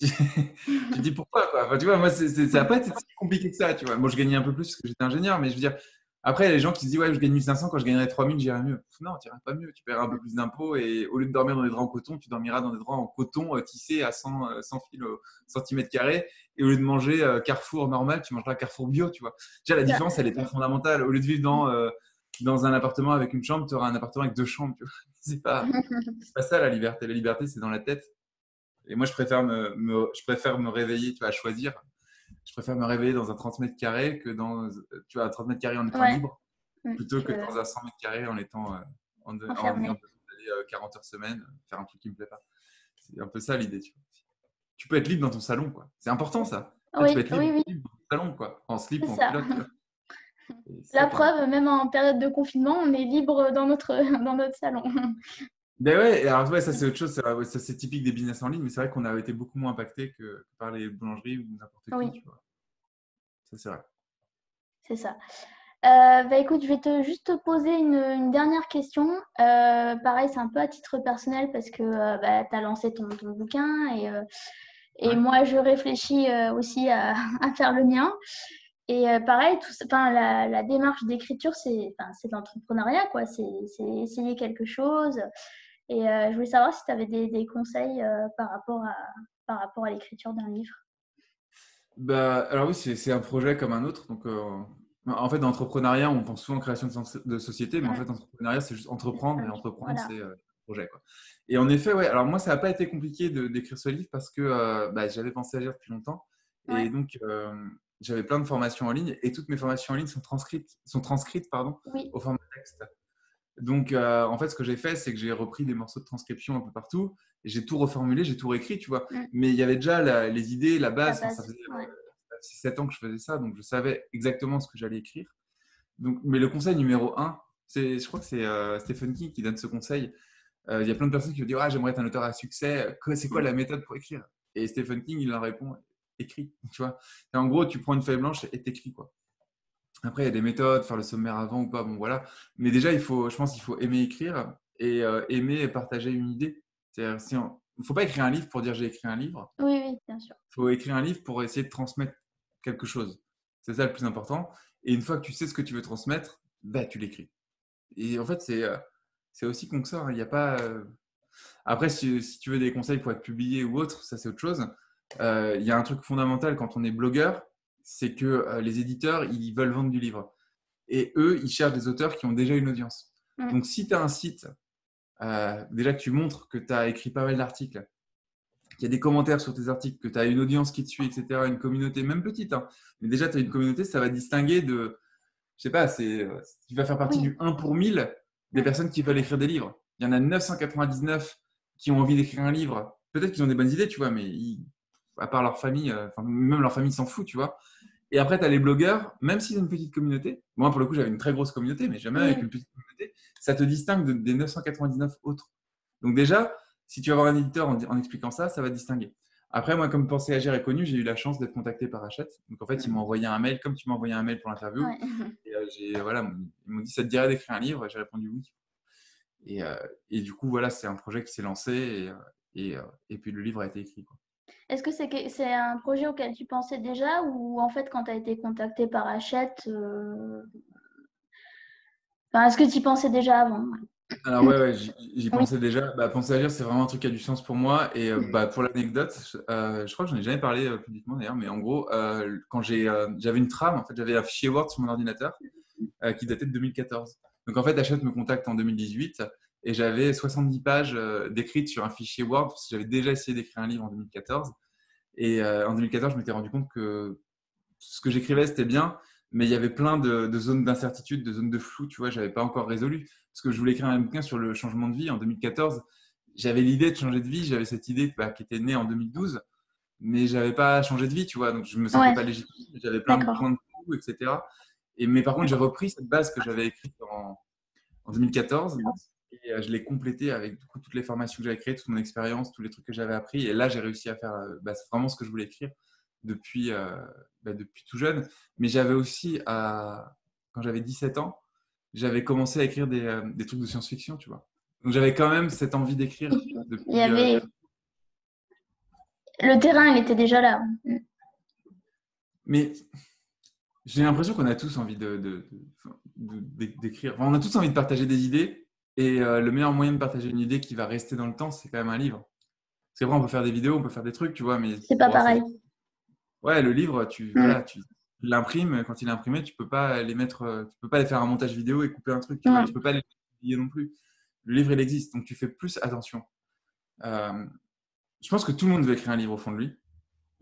tu te dis pourquoi, quoi. Enfin, tu vois, moi, ça n'a pas été si compliqué que ça, tu vois. Moi, je gagnais un peu plus parce que j'étais ingénieur, mais je veux dire, après, il y a les gens qui se disent, ouais, je gagne 1500, quand je gagnerais 3000, j'irais mieux. Non, tu n'irais pas mieux. Tu paieras un peu plus d'impôts et au lieu de dormir dans des draps en coton, tu dormiras dans des draps en coton tissés à 100 fils au centimètre carré. Et au lieu de manger Carrefour normal, tu mangeras Carrefour bio, tu vois. Déjà, la Ça, différence, elle est pas fondamentale. Au lieu de vivre dans un appartement avec une chambre, tu auras un appartement avec 2 chambres, tu vois. C'est pas ça la liberté. La liberté, c'est dans la tête. Et moi, je préfère me réveiller, tu vois, à choisir. Je préfère me réveiller dans un 30 mètres carrés que tu vois, un 30 mètres carrés en étant ouais, libre, plutôt que que dans un 100 mètres carrés en étant, en ayant enfermé. besoin d'aller 40 heures semaine, faire un truc qui me plaît pas. C'est un peu ça l'idée, tu vois. Tu peux être libre dans ton salon, quoi. C'est important, ça. Tu vois, tu peux Oui, être oui, oui, libre dans ton salon, quoi. En slip c'est ou en ça. culotte, tu vois. Et c'est ça La qui est important. preuve, même en période de confinement, on est libre dans notre, dans notre salon. Ben ouais, et alors ouais, ça c'est autre chose, ça c'est typique des business en ligne, mais c'est vrai qu'on a été beaucoup moins impacté que par les boulangeries ou n'importe qui, Oui, tu vois. Ça c'est vrai. c'est ça. Bah écoute, je vais juste te poser une dernière question. Pareil, c'est un peu à titre personnel parce que bah, tu as lancé ton bouquin et Ouais. moi, je réfléchis aussi à faire le mien. Et pareil, enfin, la démarche d'écriture, c'est de l'entrepreneuriat, quoi. C'est essayer quelque chose. Et je voulais savoir si tu avais des conseils par rapport à l'écriture d'un livre. Bah, alors oui, c'est un projet comme un autre. Donc, en fait, dans l'entrepreneuriat, on pense souvent création de société, mais en Mm. fait, l'entrepreneuriat, c'est juste entreprendre. Et Ok, entreprendre, voilà. c'est projet, quoi. Et en effet, ouais, alors moi, ça n'a pas été compliqué d'écrire ce livre parce que j'avais pensé à lire depuis longtemps. Ouais, Et donc, j'avais plein de formations en ligne et toutes mes formations en ligne sont transcrites pardon, oui, au format texte. Donc, en fait, ce que j'ai fait, c'est que j'ai repris des morceaux de transcription un peu partout. Et j'ai tout reformulé, j'ai tout réécrit, tu vois. mm, Mais il y avait déjà les idées, la la base. Enfin, ça base. faisait Ouais. 7 ans que je faisais ça, donc je savais exactement ce que j'allais écrire. Donc, mais le conseil numéro un, je crois que c'est Stephen King qui donne ce conseil. Il y a plein de personnes qui me disent ah, j'aimerais être un auteur à succès. C'est quoi Mm, la méthode pour écrire? Et Stephen King, il leur répond écris. Tu vois. Et en gros, tu prends une feuille blanche et t'écris, quoi. Après, il y a des méthodes, faire le sommaire avant ou pas, bon voilà. Mais déjà, je pense qu'il faut aimer écrire et aimer partager une idée. C'est-à-dire, il ne faut pas écrire un livre pour dire j'ai écrit un livre. oui, oui, bien sûr. Il faut écrire un livre pour essayer de transmettre quelque chose. C'est ça le plus important. Et une fois que tu sais ce que tu veux transmettre, bah, tu l'écris. Et en fait, c'est aussi con que ça, hein. Il y a pas. Après, si tu veux des conseils pour être publié ou autre, ça c'est autre chose. Il y a un truc fondamental quand on est blogueur, c'est que les éditeurs, ils veulent vendre du livre. Et eux, ils cherchent des auteurs qui ont déjà une audience. Mm, Donc, si tu as un site, déjà que tu montres que tu as écrit pas mal d'articles, qu'il y a des commentaires sur tes articles, que tu as une audience qui te suit, etc., une communauté, même petite, hein, mais déjà tu as une communauté, ça va distinguer de, je sais pas, tu vas faire partie oui, du 1 pour 1000 des mm, personnes qui veulent écrire des livres. Il y en a 999 qui ont envie d'écrire un livre. Peut-être qu'ils ont des bonnes idées, tu vois, mais à part leur famille, même leur famille s'en fout, tu vois. Et après, tu as les blogueurs, même s'ils ont une petite communauté. Moi, pour le coup, j'avais une très grosse communauté, mais jamais avec oui, une petite communauté. Ça te distingue des 999 autres. Donc déjà, si tu vas avoir un éditeur en expliquant ça, ça va te distinguer. Après, moi, comme Penser Agir est connu, j'ai eu la chance d'être contacté par Hachette. Donc en fait, ils mm, m'ont envoyé un mail, comme tu m'as envoyé un mail pour l'interview. ouais. Et voilà, ils m'ont dit, ça te dirait d'écrire un livre? J'ai répondu oui. Et, euh, et du coup, voilà, c'est un projet qui s'est lancé et puis le livre a été écrit, quoi. Est-ce que c'est un projet auquel tu pensais déjà ou en fait quand tu as été contacté par Hachette, enfin, est-ce que tu y pensais déjà avant? Alors ouais, j'y Oui, pensais déjà. Penser agir, c'est vraiment un truc qui a du sens pour moi. Et pour l'anecdote, je crois que j'en ai jamais parlé publiquement d'ailleurs, mais en gros, quand j'avais une trame, en fait, j'avais un fichier Word sur mon ordinateur qui datait de 2014. Donc en fait, Hachette me contacte en 2018 et j'avais 70 pages d'écrites sur un fichier Word parce que j'avais déjà essayé d'écrire un livre en 2014. Et en 2014, je m'étais rendu compte que ce que j'écrivais, c'était bien, mais il y avait plein de zones d'incertitude, de zones de flou, tu vois, j'avais pas encore résolu. Parce que je voulais écrire un bouquin sur le changement de vie en 2014. J'avais l'idée de changer de vie, j'avais cette idée qui était née en 2012, mais j'avais pas changé de vie, tu vois, donc je me sentais ouais, pas légitime, j'avais plein de d'accord. points de flou, etc. Mais par contre, j'ai repris cette base que j'avais écrite en 2014 et je l'ai complétée avec du coup, toutes les formations que j'avais créées, toute mon expérience, tous les trucs que j'avais appris. Et là, j'ai réussi à faire vraiment ce que je voulais écrire depuis, depuis tout jeune. Mais j'avais aussi, quand j'avais 17 ans, j'avais commencé à écrire des trucs de science-fiction, tu vois. Donc j'avais quand même cette envie d'écrire Il y depuis. avait le terrain, il était déjà là. Mais j'ai l'impression qu'on a tous envie d'écrire. Enfin, on a tous envie de partager des idées. Et le meilleur moyen de partager une idée qui va rester dans le temps, c'est quand même un livre. Parce qu'après, on peut faire des vidéos, on peut faire des trucs, tu vois, mais C'est pas bon, pareil. ouais, le livre, Mm, voilà, tu l'imprimes. Quand il est imprimé, tu peux pas les mettre, tu peux pas les faire un montage vidéo et couper un truc, tu vois. ouais. Tu peux pas les publier non plus. Le livre, il existe, donc tu fais plus attention. Euh, je pense que tout le monde veut écrire un livre au fond de lui,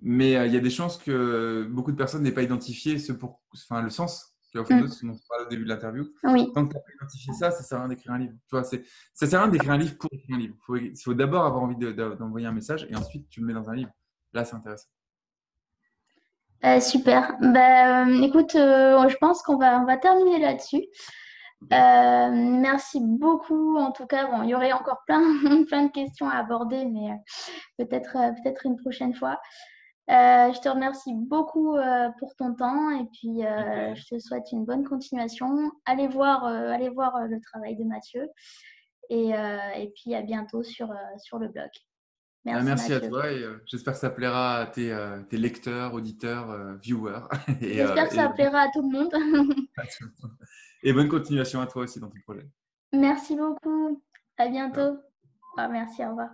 mais il y a des chances que beaucoup de personnes n'aient pas identifié enfin, le sens qu'il y a au fond d'eux, Mm, ce dont on parlait au début de l'interview. oui. Tant que tu n'as pas identifié ça, ça sert à rien d'écrire un livre. Tu vois, ça sert à rien d'écrire un livre pour écrire un livre. Il faut d'abord avoir envie d'envoyer un message et ensuite tu le mets dans un livre. Là, c'est intéressant. Super. Écoute, je pense on va terminer là-dessus. Ok. Merci beaucoup. En tout cas, bon, il y aurait encore plein, plein de questions à aborder, mais peut-être une prochaine fois. Je te remercie beaucoup pour ton temps et puis Avec plaisir. je te souhaite une bonne continuation. Allez voir le travail de Mathieu et puis à bientôt sur le blog. Merci Merci à Mathieu. toi et j'espère que ça plaira à tes lecteurs, auditeurs, viewers. Et, J'espère que ça plaira à tout le monde. et bonne continuation à toi aussi dans ton projet. Merci beaucoup. À Ciao. bientôt. Ah, merci, au revoir.